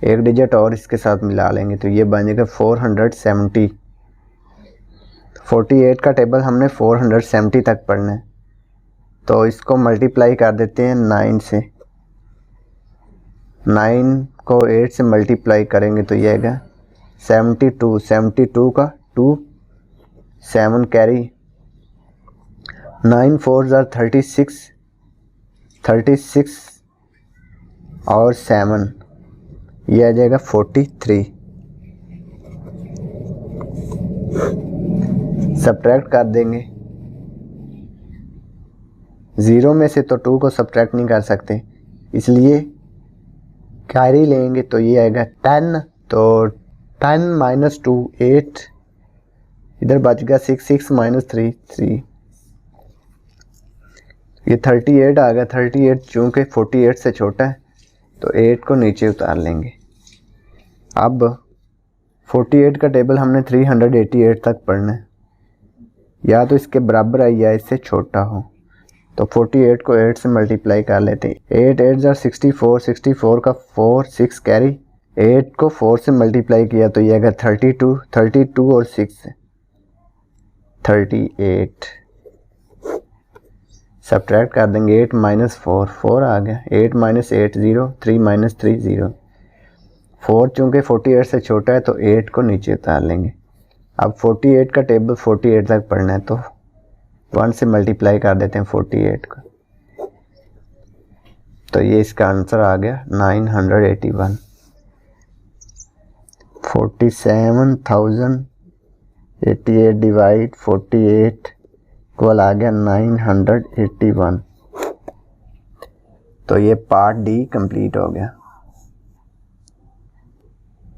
एक डिजिट और इसके साथ मिला लेंगे तो ये बन जाएगा 470। 48 का टेबल हमने 470 तक पढ़ना है, तो इसको मल्टीप्लाई कर देते हैं 9 से। 9 को 8 से मल्टीप्लाई करेंगे तो ये आएगा 72। 72 का 2, 7 कैरी, 9 4 ज़ार 36, 36 और 7 ये आ जाएगा 43। सब्ट्रैक्ट कर देंगे, 0 में से तो 2 को सब्ट्रैक्ट नहीं कर सकते, इसलिए कैरी लेंगे तो ये आएगा 10। तो 10 माइनस 2 8, इधर बच गया 6, 6 माइनस 3 3, ये 38 आ गया। 38 चूँकि 48 से छोटा है तो 8 को नीचे उतार लेंगे। अब 48 का टेबल हमने 388 तक पढ़ना है, या तो इसके बराबर है या इससे छोटा हो। तो 48 को 8 से मल्टीप्लाई कर लेते हैं। 8 8 ज़ार 64, 64 का 4, 6 कैरी, 8 को 4 से मल्टीप्लाई किया तो ये आएगा 32, 32 और 6 38। सब्ट्रैक्ट कर देंगे, 8 माइनस 4 4 आ गया, 8 माइनस 8 0, 3 माइनस 3 0। 4 चूँकि 48 से छोटा है तो 8 को नीचे उतार लेंगे। अब 48 का टेबल 48 तक पढ़ना है तो 1 से मल्टीप्लाई कर देते हैं 48 को, तो ये इसका आंसर आ गया 981। 47,088 डिवाइड 48 इक्वल आ गया 981। तो ये पार्ट डी कंप्लीट हो गया।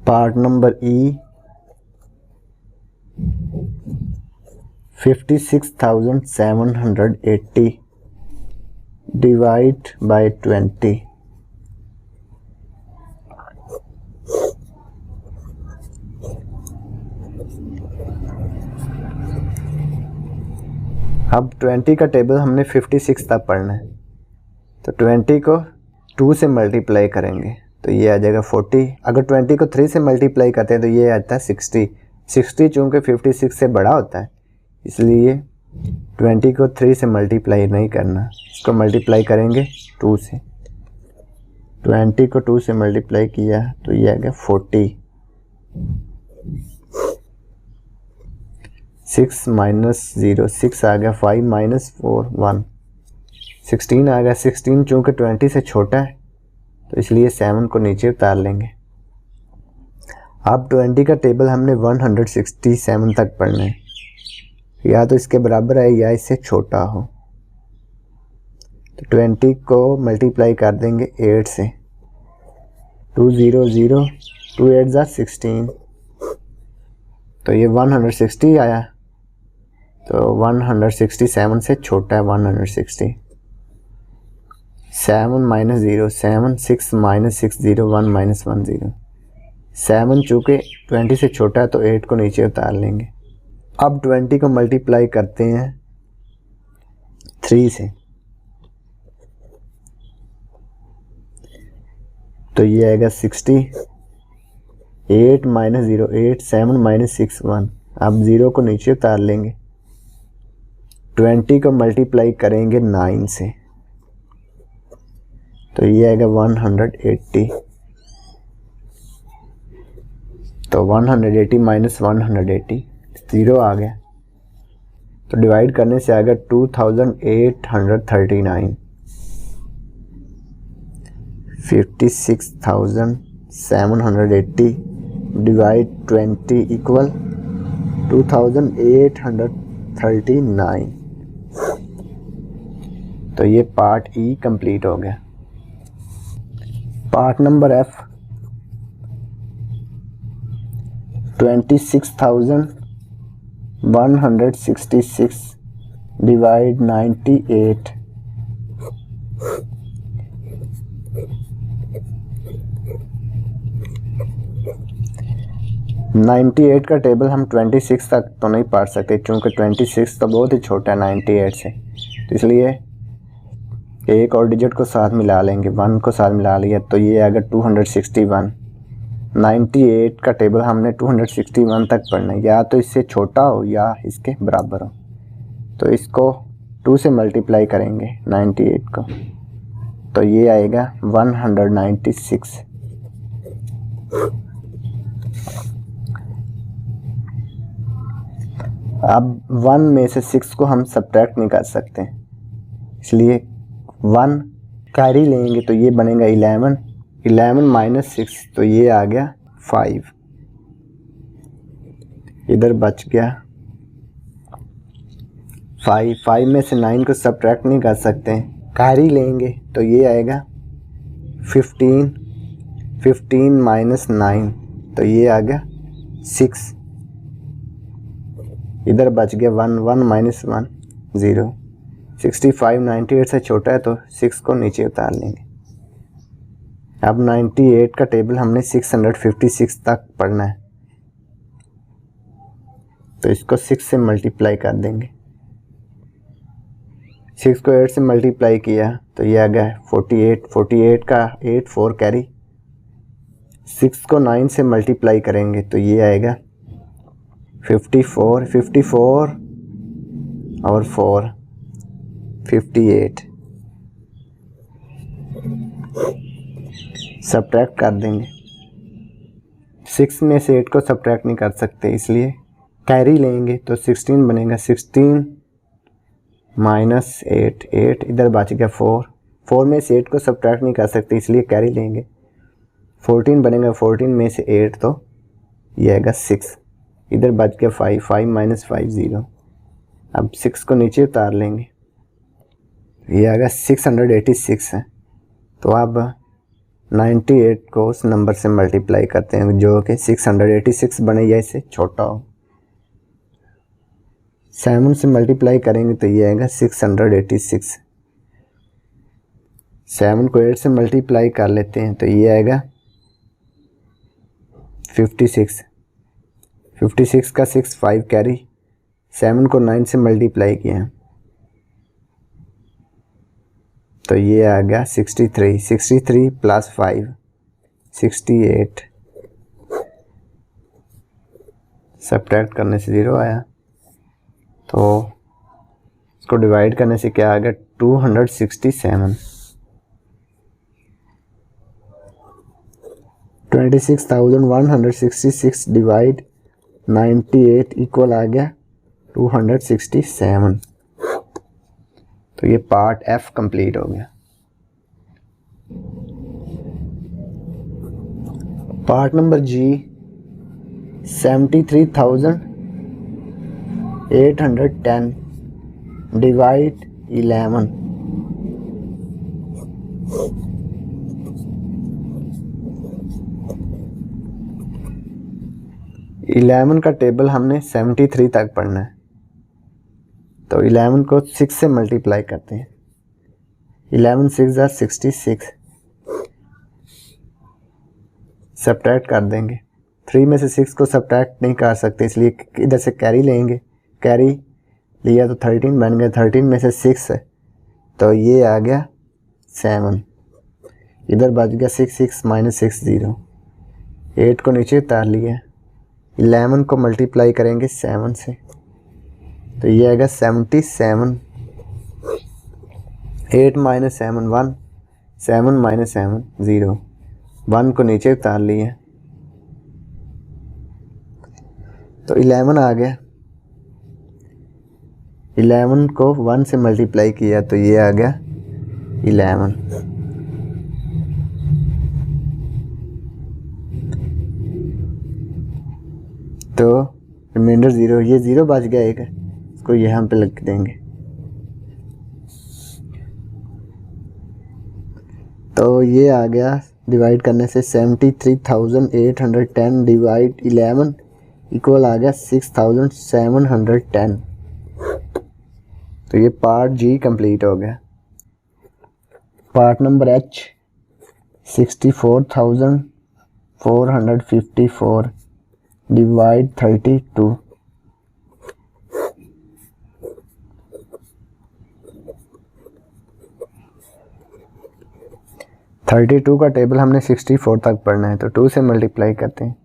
Part number E, 56,780 divide by 20। अब 20 का टेबल हमने 56 तक पढ़ना है, तो 20 को 2 से मल्टीप्लाई करेंगे तो ये आ जाएगा 40। अगर 20 को 3 से मल्टीप्लाई करते हैं तो ये आता है 60। 60 चूँकि 56 से बड़ा होता है, इसलिए 20 को 3 से मल्टीप्लाई नहीं करना, इसको मल्टीप्लाई करेंगे 2 से। 20 को 2 से मल्टीप्लाई किया तो ये आ गया 40। 6 माइनस 0 6 आ गया, 5 माइनस 4 1, 16 आ गया। 16 चूँकि 20 से छोटा है तो इसलिए 7 को नीचे उतार लेंगे। अब 20 का टेबल हमने 167 तक पढ़ना है, या तो इसके बराबर है या इससे छोटा हो। तो 20 को मल्टीप्लाई कर देंगे 8 से। 2 0 0, 2 8 ज़ार 16, तो ये 160 आया। तो 167 से छोटा है 160। 7 माइनस 0 7, 6 माइनस 6 0, 1 माइनस 1 0। 7 चूँकि 20 से छोटा है तो 8 को नीचे उतार लेंगे। अब 20 को मल्टीप्लाई करते हैं 3 से, तो ये आएगा 60। 8 माइनस 0 8, 7 माइनस 6 1। अब 0 को नीचे उतार लेंगे। 20 को मल्टीप्लाई करेंगे 9 से, तो ये आएगा 180। तो 180 माइनस 180 0 आ गया। तो डिवाइड करने से आएगा 2839। 56,780 डिवाइड 20 इक्वल 2839। तो ये पार्ट ई कंप्लीट हो गया। Part number F 26,166 divide 98। Ninety eight का टेबल हम 26 तक तो नहीं पढ़ सकते, क्योंकि 26 तो बहुत ही छोटा है 98 से। तो इसलिए एक और डिजिट को साथ मिला लेंगे, 1 को साथ मिला लिया तो ये आएगा 261। 98 का टेबल हमने 261 तक पढ़ना है, या तो इससे छोटा हो या इसके बराबर हो। तो इसको 2 से मल्टीप्लाई करेंगे 98 को, तो ये आएगा 196। अब 1 में से 6 को हम सब्ट्रैक्ट नहीं कर सकते, इसलिए 1 कैरी लेंगे तो ये बनेगा 11। 11 माइनस 6 तो ये आ गया 5। इधर बच गया 5। 5 में से 9 को सब्ट्रैक्ट नहीं कर सकते, कैरी लेंगे तो ये आएगा 15। 15 माइनस 9 तो ये आ गया 6। इधर बच गया 1। 1 माइनस 1 0। 65 98 से छोटा है तो 6 को नीचे उतार लेंगे। अब 98 का टेबल हमने 656 तक पढ़ना है, तो इसको 6 से मल्टीप्लाई कर देंगे। 6 को 8 से मल्टीप्लाई किया तो ये आ गया 48। 48 का 8 4 कैरी। 6 को 9 से मल्टीप्लाई करेंगे तो ये आएगा 54। 54 और 4 58। सब्ट्रैक्ट कर देंगे। 6 में से 8 को सब्ट्रैक्ट नहीं कर सकते, इसलिए कैरी लेंगे तो 16 बनेगा। 16 माइनस 8 8 इधर बच गया 4। 4 में से 8 को सब्ट्रैक्ट नहीं कर सकते, इसलिए कैरी लेंगे। 14 बनेगा। 14 में से 8 तो ये आएगा 6। इधर बच गया 5। 5 माइनस 5 0। अब 6 को नीचे उतार लेंगे, ये आएगा 686 है। तो अब 98 को उस नंबर से मल्टीप्लाई करते हैं जो कि 686 बने या इससे छोटा हो। 7 से मल्टीप्लाई करेंगे तो ये आएगा 686। 7 को 8 से मल्टीप्लाई कर लेते हैं तो ये आएगा 56। 56 का 6 5 कैरी। 7 को 9 से मल्टीप्लाई किया तो ये आ गया 63। 63 प्लस 5 68। सब्ट्रैक्ट करने से 0 आया, तो इसको डिवाइड करने से क्या आ गया 267। 26,166 डिवाइड 98 इक्वल आ गया 267। तो ये पार्ट एफ कंप्लीट हो गया। पार्ट नंबर जी 73,810 डिवाइड 11। इलेवन का टेबल हमने 73 तक पढ़ना है, तो 11 को 6 से मल्टीप्लाई करते हैं। 11 6 = 66। सब्ट्रैक्ट कर देंगे। 3 में से 6 को सब्ट्रैक्ट नहीं कर सकते, इसलिए इधर से कैरी लेंगे। कैरी लिया तो 13 बन गया। 13 में से 6 है तो ये आ गया 7। इधर बच गया 6 6 माइनस 6 0। 8 को नीचे उतार लिया। 11 को मल्टीप्लाई करेंगे 7 से तो ये आएगा 77। 8 माइनस 7 1। 7 माइनस 7 0। 1 को नीचे उतार लिया तो 11 आ गया। 11 को 1 से मल्टीप्लाई किया तो ये आ गया 11। तो रिमाइंडर 0, ये 0 बच गया एक, इसको यहाँ पे लिख देंगे। तो ये आ गया डिवाइड करने से 73,810 डिवाइड 11 इक्वल आ गया 6,710। तो ये पार्ट जी कंप्लीट हो गया। Part number H 64,454 divide 32। का टेबल हमने 64 तक पढ़ना है, तो 2 से मल्टीप्लाई करते हैं।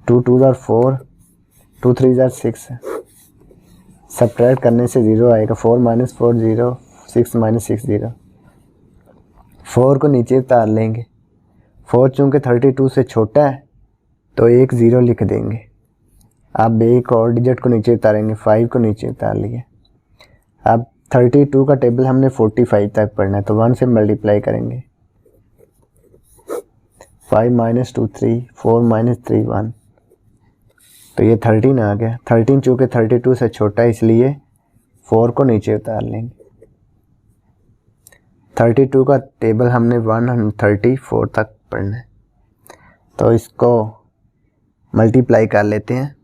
2 2 ज़ार 4, 2 3 ज़ार 6, सब्ट्रैक्ट करने से 0 आएगा। 4 - 4 0, 6 - 6 0। 4 को नीचे उतार लेंगे। 4 चूँकि 32 से छोटा है तो एक 0 लिख देंगे। अब एक और डिजिट को नीचे उतारेंगे, 5 को नीचे उतार लिए। अब 32 का टेबल हमने 45 तक पढ़ना है, तो 1 से मल्टीप्लाई करेंगे। 5 - 2 3, 4 - 3 1, तो ये 13 आ गया। 13 चूँकि 32 से छोटा है इसलिए 4 को नीचे उतार लेंगे। 32 का टेबल हमने 134 तक पढ़ना है, तो इसको मल्टीप्लाई कर लेते हैं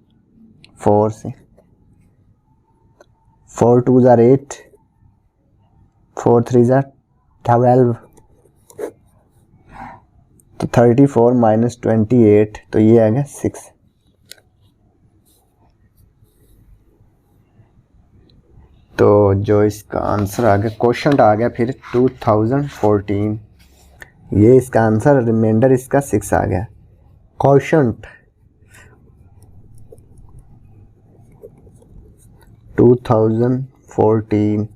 4 से। 4 2 ज़ार 8, 4 3 ज़ार 12, तो 34 - 28, तो ये आ गया 6। तो जो इसका आंसर आ गया, क्वेश्चन आ गया फिर 2014, ये इसका आंसर, रिमाइंडर इसका 6 आ गया। क्वेश्चन 2014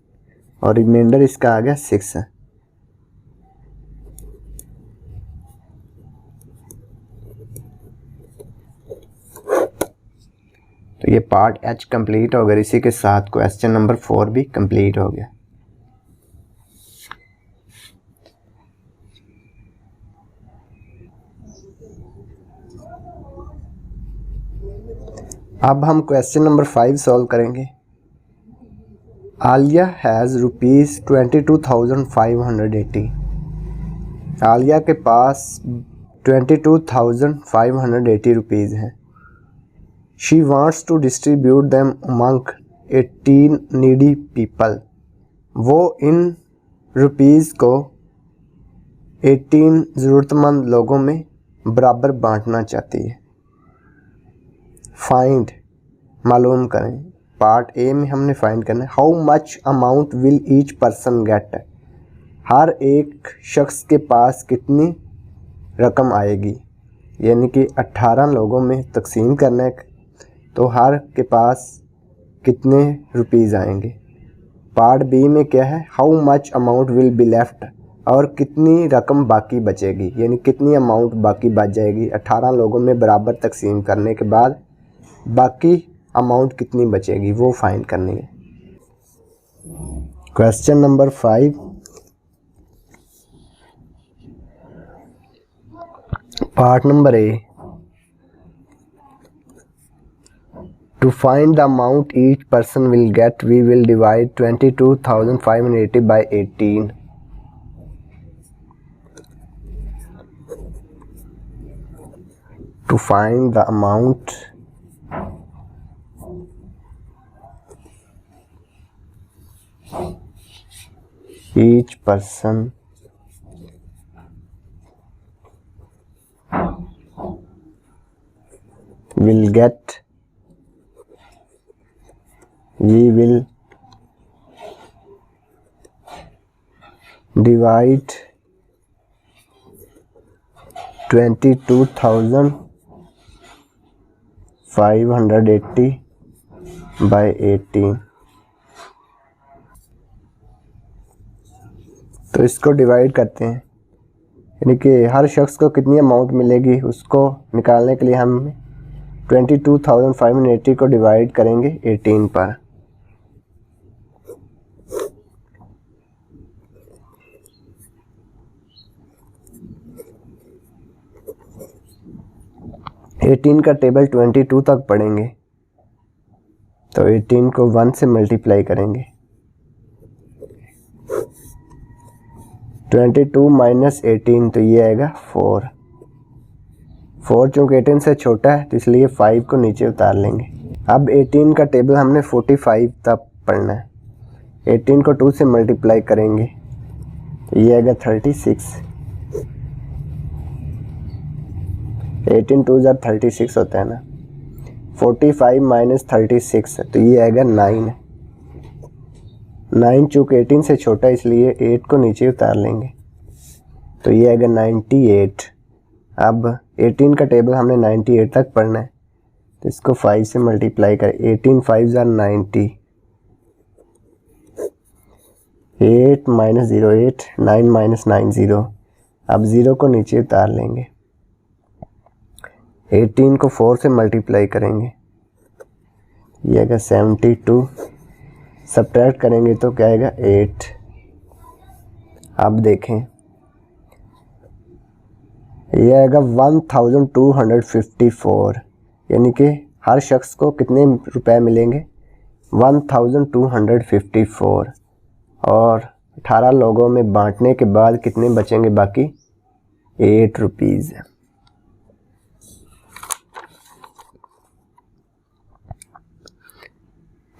और रिमाइंडर इसका आ गया 6 है। तो ये पार्ट एच कंप्लीट हो गया। इसी के साथ क्वेश्चन नंबर 4 भी कंप्लीट हो गया। अब हम क्वेश्चन नंबर 5 सॉल्व करेंगे। आलिया हैज़ ₹22,580। आलिया के पास 22,580 रुपीज़ हैं। She wants to distribute them among 18 needy people. वो इन रुपीज़ को 18 ज़रूरतमंद लोगों में बराबर बांटना चाहती है। फाइंड, मालूम करें। पार्ट ए में हमने फाइंड करना है how much amount will each person get. हर एक शख्स के पास कितनी रकम आएगी, यानी कि 18 लोगों में तकसीम करना है, तो हर के पास कितने रुपीज़ आएंगे। पार्ट बी में क्या है, how much amount will be left, और कितनी रकम बाकी बचेगी, यानी कितनी अमाउंट बाकी बच जाएगी। 18 लोगों में बराबर तकसीम करने के बाद बाकी अमाउंट कितनी बचेगी वो फाइंड करनी है। Question number 5, part number A. To find the amount each person will get, we will divide 22,580 by 18. To find the amount each person will get, we will divide 22,580 by 18। तो इसको divide करते हैं, यानी कि हर शख्स को कितनी अमाउंट मिलेगी उसको निकालने के लिए हम 22,580 को डिवाइड करेंगे 18 पर। एटीन का टेबल 22 तक पढ़ेंगे, तो 18 को 1 से मल्टीप्लाई करेंगे। 22 माइनस 18 तो ये आएगा 4। 4 चूँकि 18 से छोटा है तो इसलिए 5 को नीचे उतार लेंगे। अब 18 का टेबल हमने 45 तक पढ़ना है। 18 को 2 से मल्टीप्लाई करेंगे तो ये आएगा 36। 18 2 ज़ा 36 होता है ना। 45 माइनस 36 तो ये आएगा 9। 9 चूँकि 18 से छोटा इसलिए 8 को नीचे उतार लेंगे तो ये आएगा 98। अब 18 का टेबल हमने 98 तक पढ़ना है तो इसको 5 से मल्टीप्लाई करें। 18 5 ज़ा 90। 8 माइनस 0 8, 9 माइनस 9 0। अब 0 को नीचे उतार लेंगे। 18 को 4 से मल्टीप्लाई करेंगे, ये आएगा 72। सब्ट्रैक्ट करेंगे तो क्या आएगा 8। अब देखें ये आएगा 1254, यानी कि हर शख्स को कितने रुपए मिलेंगे 1254, और 18 लोगों में बांटने के बाद कितने बचेंगे बाकी 8 रुपीज़।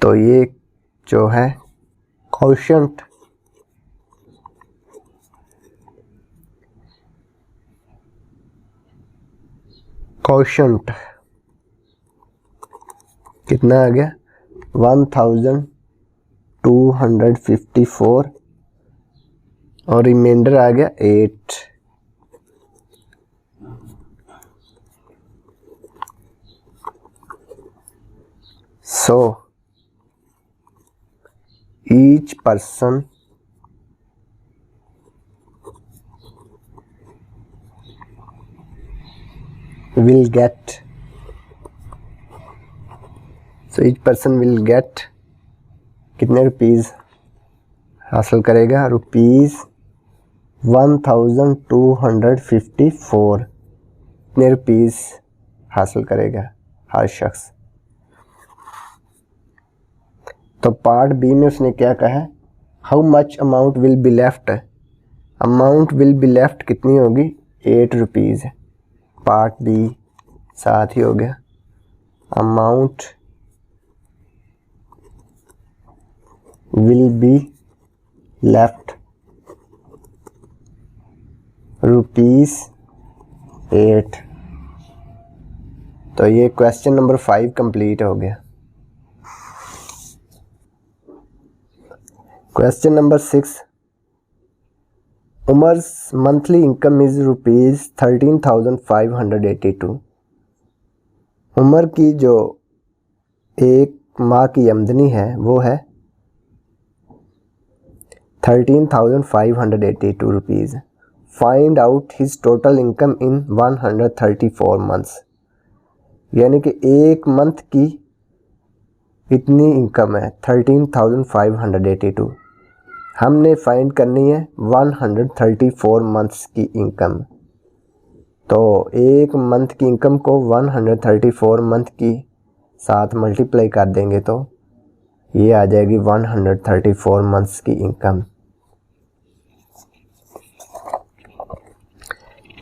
तो ये जो है क्वोशंट कितना आ गया 1254 और रिमाइंडर आ गया 8। सो each person will get कितने रुपीज़ हासिल करेगा रुपीज़ 1254 कितने रुपीज़ हासिल करेगा हर शख्स। तो पार्ट बी में उसने क्या कहा है how much amount will be left. Amount will be left कितनी होगी 8 रुपीज़। पार्ट बी साथ ही हो गया amount will be left rupees 8। तो ये क्वेश्चन नंबर 5 कंप्लीट हो गया। Question number 6 Umar's monthly income is rupees 13,582। Umar की जो एक माह की आमदनी है वो है 13,582 rupees. Find out his total income in 134 months, यानी कि एक मंथ की इतनी इनकम है 13,582। हमने फाइंड करनी है 134 मंथ्स की इनकम। तो एक मंथ की इनकम को 134 मंथ की साथ मल्टीप्लाई कर देंगे तो ये आ जाएगी 134 मंथ्स की income.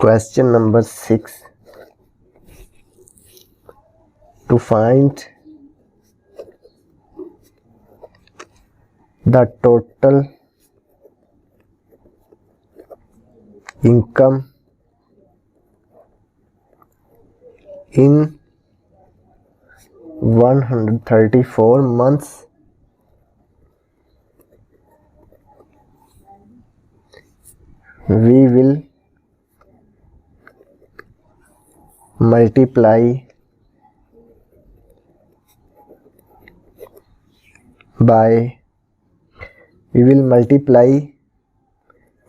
Question number 6 to find the total income in 134 months we will multiply by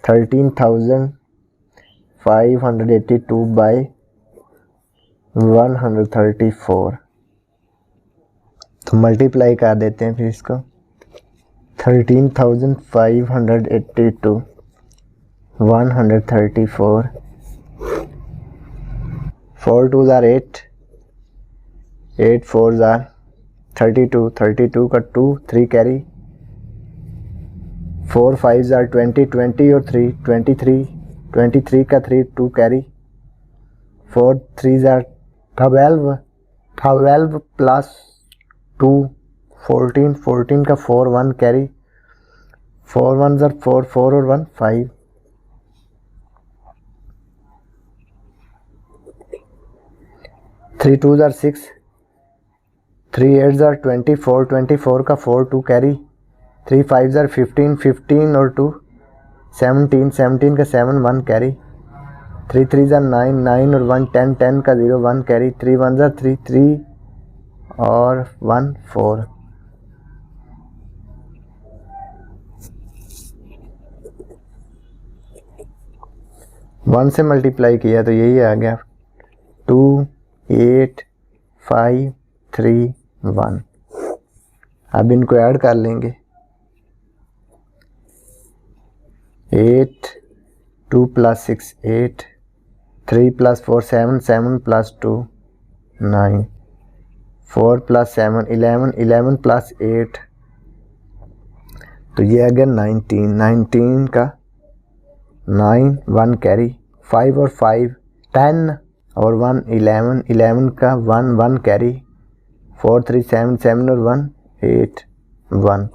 13,582 by 134, तो मल्टीप्लाई कर देते हैं फिर इसको। 13,582, 134, 4 2s are 8, 8 4s are 32, 32 का 2 3 कैरी, 4 5s are 20, 20 और 3 23, 23 का 3 2 कैरी, 4 3s are 12, 12 प्लस 2 14, 14 का 4 1 कैरी, 4 1s are 4, 4 और 1 5, 3 2s are 6, 3 8s are 24, 24 का 4 2 कैरी, 3 5s are 15, 15 और 2 17, 17 का 7 1 कैरी, 3 3s are 9, 9 और 1 10, 10 का 0 1 कैरी, 3 1s are 3, 3 और 1 4, 1 से मल्टीप्लाई किया तो यही आ गया 2 8 5 3 1। अब इनको ऐड कर लेंगे। 8 2 plus 6 8, 3 plus 4 7, 7 plus 2 9, 4 plus 7 11, 11 plus 8, तो ये आ गया 19, 19 का 9 1 कैरी, 5 और 5 10 और 1 11, 11 का 1 1 कैरी, 4 3 7, 7 और 1 8 1,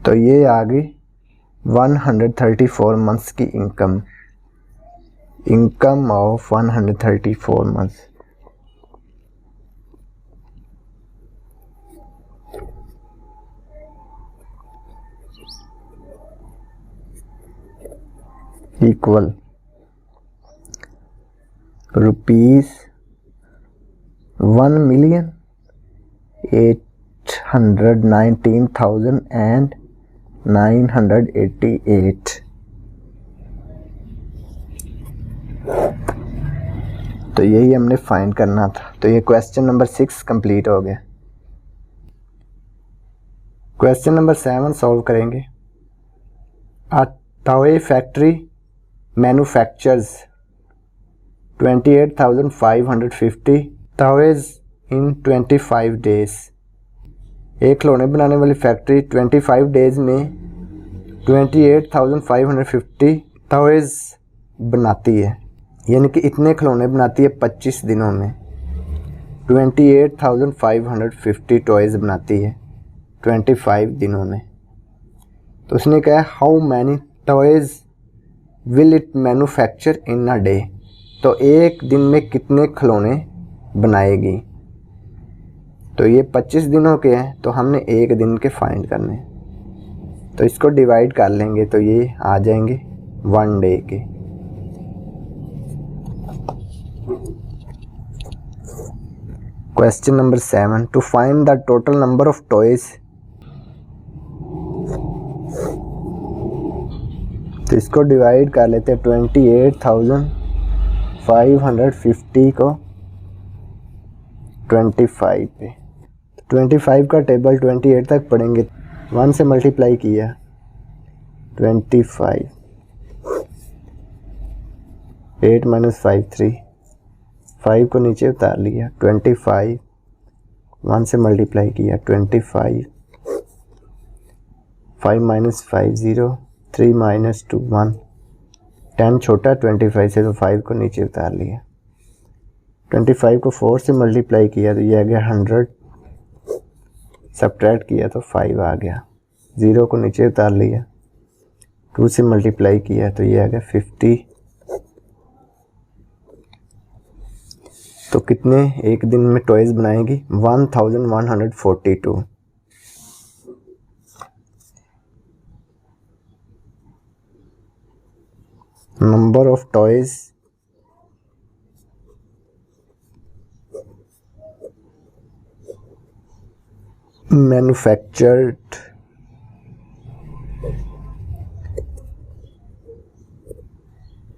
तो ये आ गई 134 मंथ्स की income, income of 134 months. Equal rupees 1,819,988। तो यही हमने फाइंड करना था। तो ये क्वेश्चन नंबर 6 कंप्लीट हो गया। क्वेश्चन नंबर 7 सॉल्व करेंगे। A toy factory manufactures 28,550 toys in 25 days. एक खिलौने बनाने वाली फैक्ट्री 25 डेज में 28,550 टॉयज बनाती है, यानी कि इतने खिलौने बनाती है 25 दिनों में। 28,550 टॉयज बनाती है 25 दिनों में। तो उसने कहा how many toys will it manufacture in a day. तो एक दिन में कितने खिलौने बनाएगी। तो ये 25 दिनों के हैं, तो हमने एक दिन के फाइंड करने। तो इसको डिवाइड कर लेंगे तो ये आ जाएंगे 1 डे के। Question number 7 to find the total number of toys. तो इसको डिवाइड कर लेते हैं 28,550 को 25 पे। 25 का टेबल 28 तक पढ़ेंगे। 1 से मल्टीप्लाई किया 25, 8 माइनस 5 3, 5 को नीचे उतार लिया 25, 1 से मल्टीप्लाई किया 25, 5 माइनस 5 0, 3 माइनस 2 1, 10 छोटा 25 से, तो 5 को नीचे उतार लिया। 25 को 4 से मल्टीप्लाई किया तो ये आ गया 100, सब्ट्रैक्ट किया तो 5 आ गया। 0 को नीचे उतार लिया, 2 से मल्टीप्लाई किया तो ये आ गया 50। तो कितने एक दिन में टॉयज बनाएगी 1142। Number of toys manufactured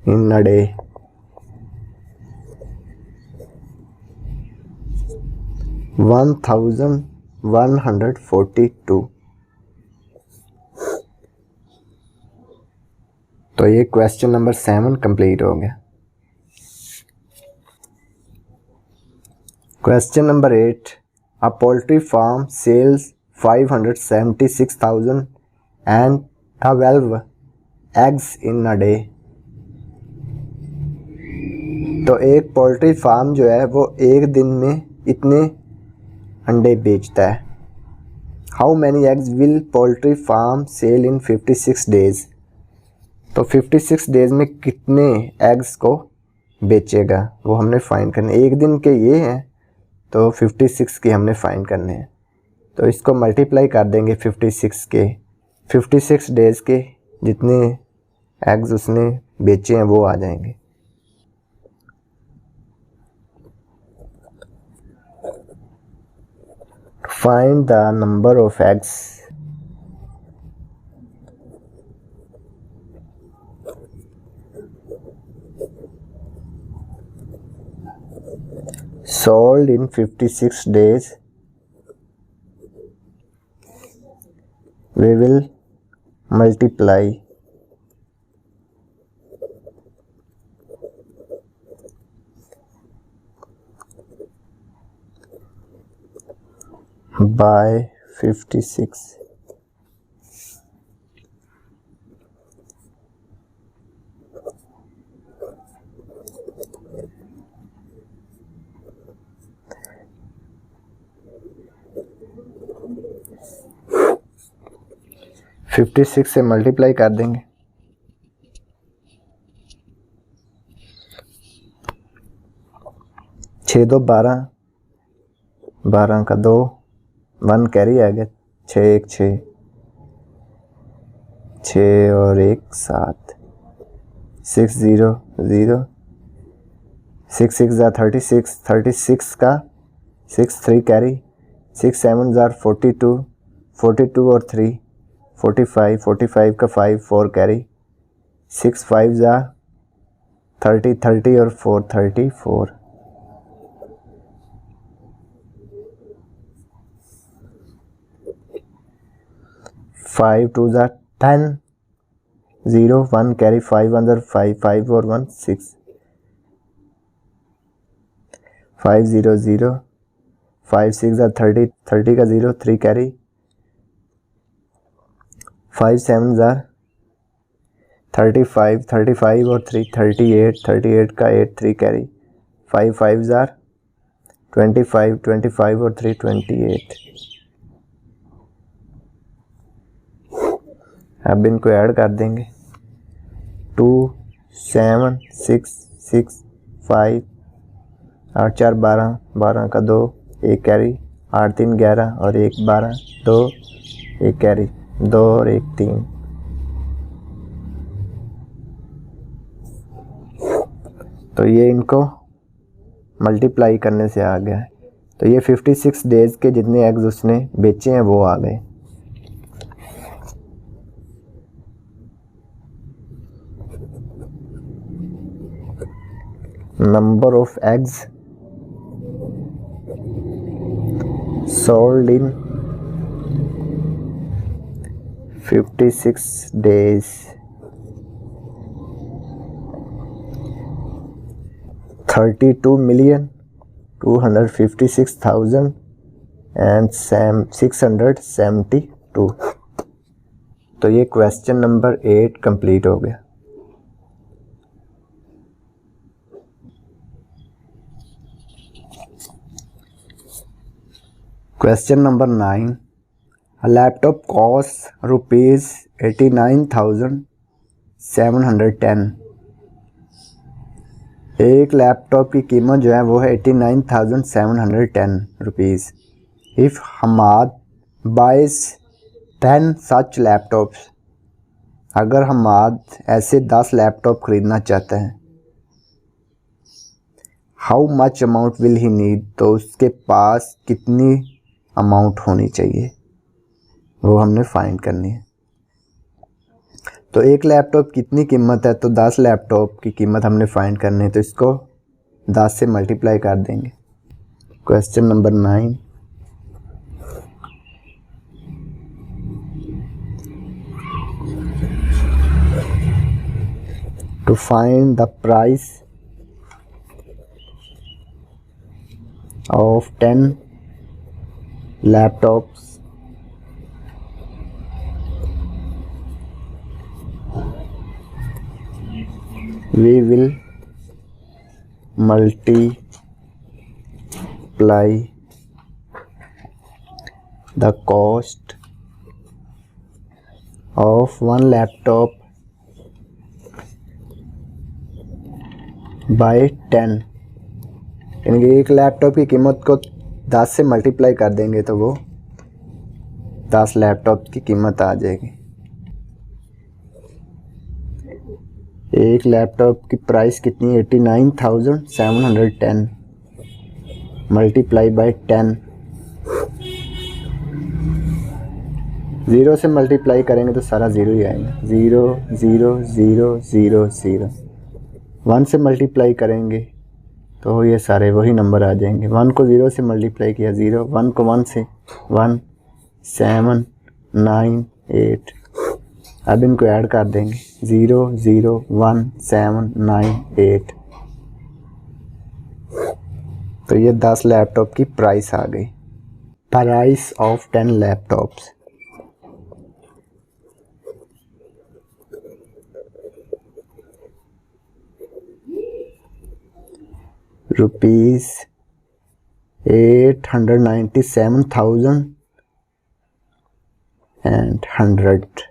in a day. 1142। तो ये क्वेश्चन नंबर 7 कंप्लीट हो गया। Question number 8, a poultry farm sells 576,012 eggs in a day। तो एक पोल्ट्री फार्म जो है वो एक दिन में इतने अंडे बेचता है। How many eggs will poultry farm sell in 56 days. तो 56 डेज में कितने एग्स को बेचेगा वो हमने फाइंड करने। एक दिन के ये हैं तो 56 के हमने फाइंड करने हैं। तो इसको मल्टीप्लाई कर देंगे 56 के, 56 डेज के जितने एग्स उसने बेचे हैं वो आ जाएंगे। Find the number of eggs sold in 56 days. We will multiply by 56। Fifty six से मल्टीप्लाई कर देंगे। छः दो 12, 12 का 2, 1 कैरी आ गया, 6 1 6, 6 और 1 7, 6 0 0, 6 6 ज़ा 36, 36 का 6 3 कैरी, 6 7 ज़ा 42, 42 और 3 45, 45 का 5 4 कैरी, 6 5 ज़ा 30, 30 और 4 34। 5 2 ज़ा 10, 0 1 कैरी, 5 अंदर 5 5 और 1 6, 5 0 0, 5 6 ज़ा 30, 30 का 0 3 कैरी, 5 7 ज़ा 35, 35 और 3 38, 38 का 8 3 कैरी, 5 5 ज़ा 25, 25 और 3 28। अब इनको ऐड कर देंगे। 2 7 6 6 5, 8 4 12, 12 का 2 1 कैरी, 8 3 11 और 1 12, 2 1 कैरी, 2 और 1 3। तो ये इनको मल्टीप्लाई करने से आ गया है। तो ये 56 डेज के जितने एग्स उसने बेचे हैं वो आ गए। Number of eggs sold in 56 days, 32,256,672। तो ये क्वेश्चन नंबर 8 कंप्लीट हो गया। Question number 9, a laptop costs rupees 89,710। एक लैपटॉप की कीमत जो है वो है 89,710 rupees. If Hamad buys 10 such laptops, अगर हमाद ऐसे 10 लैपटॉप ख़रीदना चाहते हैं, how much amount will he need, तो उसके पास कितनी अमाउंट होनी चाहिए वो हमने फाइंड करनी है। तो एक लैपटॉप कितनी कीमत है, तो 10 लैपटॉप की कीमत हमने फाइंड करनी है, तो इसको 10 से मल्टीप्लाई कर देंगे। Question number 9, to find the price of 10 laptops we will multiply the cost of one laptop by 10, यानी कि एक लैपटॉप की कीमत को 10 से मल्टीप्लाई कर देंगे तो वो 10 लैपटॉप की कीमत आ जाएगी। एक लैपटॉप की प्राइस कितनी है, 89,710 मल्टीप्लाई बाय 10। 0 से मल्टीप्लाई करेंगे तो सारा 0 ही आएगा, 0 0 0 0 0। 1 से मल्टीप्लाई करेंगे तो ये सारे वही नंबर आ जाएंगे। 1 को 0 से मल्टीप्लाई किया 0, 1 को 1 से 1, 7 9 8। अब इनको ऐड कर देंगे, 0 0 1 7 9 8। तो ये 10 लैपटॉप की प्राइस आ गई। Price of 10 laptops. रुपीज़ 897,100।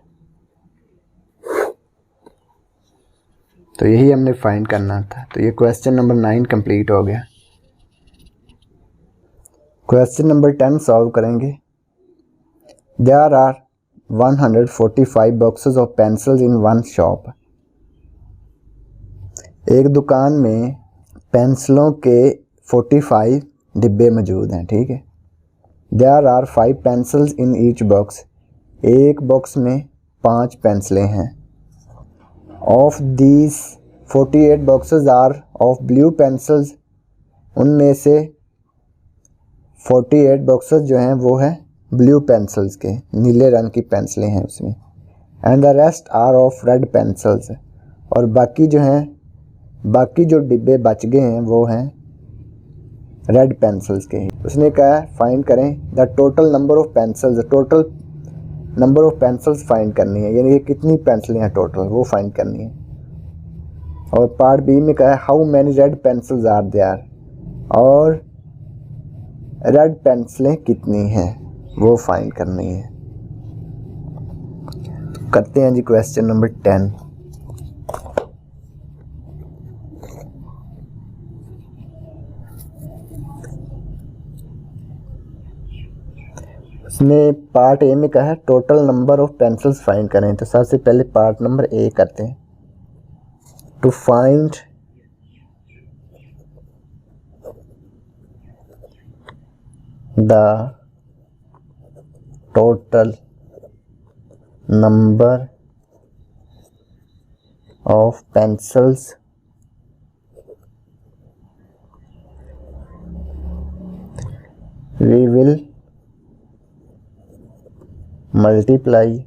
तो यही हमने फाइंड करना था। तो ये क्वेश्चन नंबर 9 कंप्लीट हो गया। क्वेश्चन नंबर 10 सॉल्व करेंगे। There are 145 boxes of pencils in one shop. एक दुकान में पेंसिलों के 45 डिब्बे मौजूद हैं, ठीक है। There are 5 pencils in each box. एक बॉक्स में 5 पेंसिलें हैं। Of these 48 boxes are of blue pencils. उनमें से 48 बॉक्सेस जो हैं वो हैं ब्लू पेंसिल्स के, नीले रंग की पेंसिलें हैं उसमें। And the rest are of red pencils. और बाकी जो डिब्बे बच गए हैं वो हैं रेड पेंसिल्स के। उसने कहा फाइंड करें the total number of pencils. Total number of pencils find करनी है, यानी कि कितनी पेंसिलें हैं टोटल वो फाइंड करनी है। और पार्ट बी में कहा how many red pencils are there. और रेड पेंसिलें कितनी हैं वो फाइंड करनी है। करते हैं जी क्वेश्चन नंबर 10। उसने पार्ट ए में कहा है total number of pencils find करें। तो सबसे पहले पार्ट नंबर ए करते हैं। To find the total number of pencils we will multiply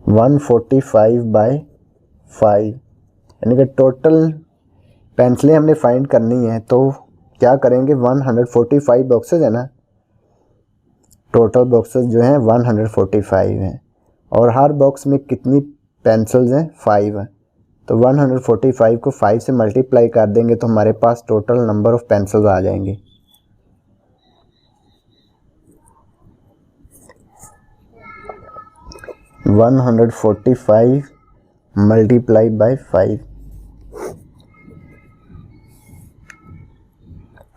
145 by 5। यानी कि टोटल पेंसिलें हमने फाइंड करनी है तो क्या करेंगे, 145 बॉक्सेस है ना, टोटल बॉक्सेस जो हैं 145 हैं। और हर बॉक्स में कितनी पेंसिल्स हैं, 5 हैं। तो 145 को 5 से मल्टीप्लाई कर देंगे तो हमारे पास टोटल नंबर ऑफ पेंसिल्स आ जाएंगे। One 145 multiply by 5।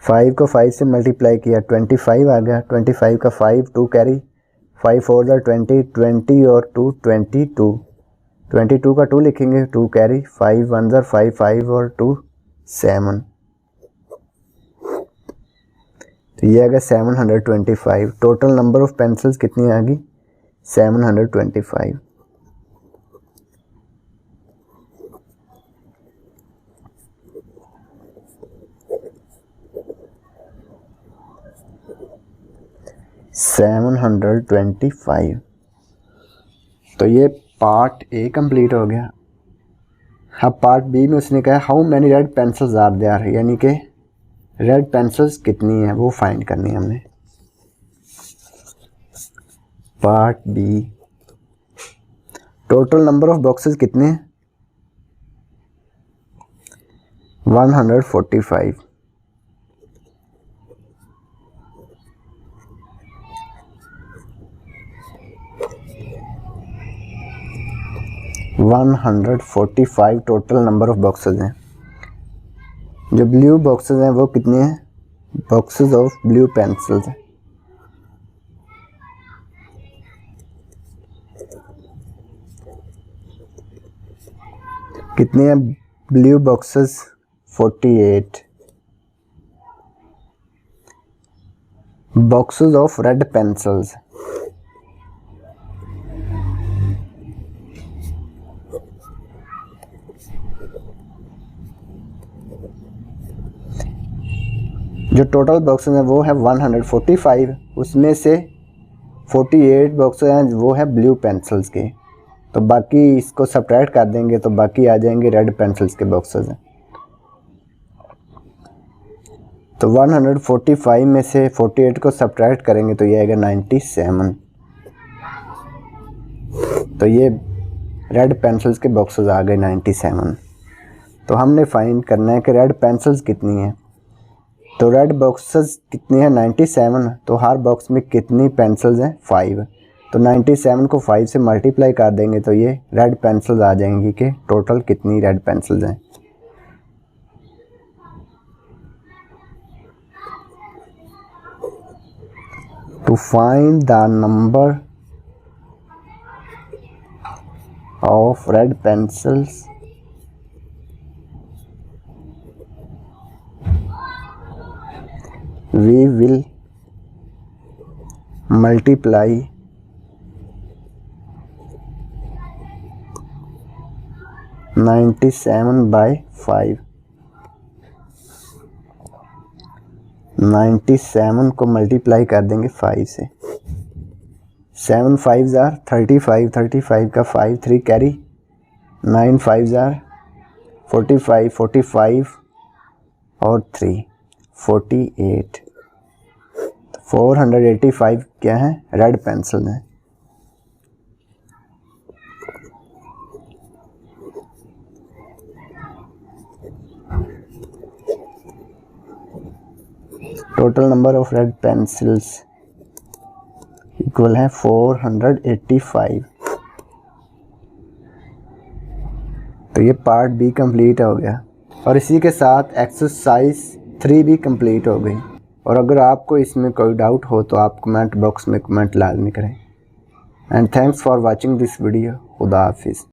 5 को 5 से मल्टीप्लाई किया 25 आ गया। 25 का 5 2 कैरी, 5 4 जा 20, 20 और 2 22। 22 का 2 लिखेंगे, 2 कैरी, 5 1 जा 5 5 और 2 7। तो ये आ गया 725। टोटल नंबर ऑफ पेंसिल्स कितनी आ गई? 725। तो ये पार्ट ए कंप्लीट हो गया। अब पार्ट बी में उसने कहा how many red pencils are there, यानी कि रेड पेंसिल्स कितनी है वो फाइंड करनी है हमने। Part B, total number of boxes कितने हैं? 145। टोटल नंबर ऑफ बॉक्सेस हैं। जो ब्लू बॉक्सेस हैं वो कितने हैं? बॉक्सेस ऑफ ब्लू पेंसिल्स हैं। कितने हैं blue boxes? 48। Boxes of red pencils, जो टोटल बॉक्सेस हैं वो है 145। उसमें से 48 बॉक्सेस हैं वो है ब्लू पेंसिल्स के, तो बाकी इसको सब्ट्रैक्ट कर देंगे तो बाकी आ जाएंगे रेड पेंसिल्स के बॉक्सेस हैं। तो 145 में से 48 को सब्ट्रैक्ट करेंगे तो ये आएगा 97। तो ये रेड पेंसिल्स के बॉक्सेस आ गए 97। तो हमने फाइंड करना है कि रेड पेंसिल्स कितनी हैं। तो रेड बॉक्सेस कितनी है? 97। तो हर बॉक्स में कितनी पेंसिल्स हैं? 5। तो 97 को 5 से मल्टीप्लाई कर देंगे तो ये रेड पेंसिल्स आ जाएंगी कि टोटल कितनी रेड पेंसिल्स हैं। To find the number of red pencils, we will multiply 97 by 5। 97 को मल्टीप्लाई कर देंगे 5 से। 7 5 जार 35, 35 का 5 3 कैरी, 9 5 जार 45, 45 और 3 48। 485 क्या है? रेड पेंसिल है। Total number of red pencils equal है 485। तो ये पार्ट बी कंप्लीट हो गया और इसी के साथ एक्सरसाइज 3 भी कंप्लीट हो गई। और अगर आपको इसमें कोई डाउट हो तो आप कमेंट बॉक्स में कमेंट लाजमी करें। And thanks for watching this video. खुदा हाफिज़।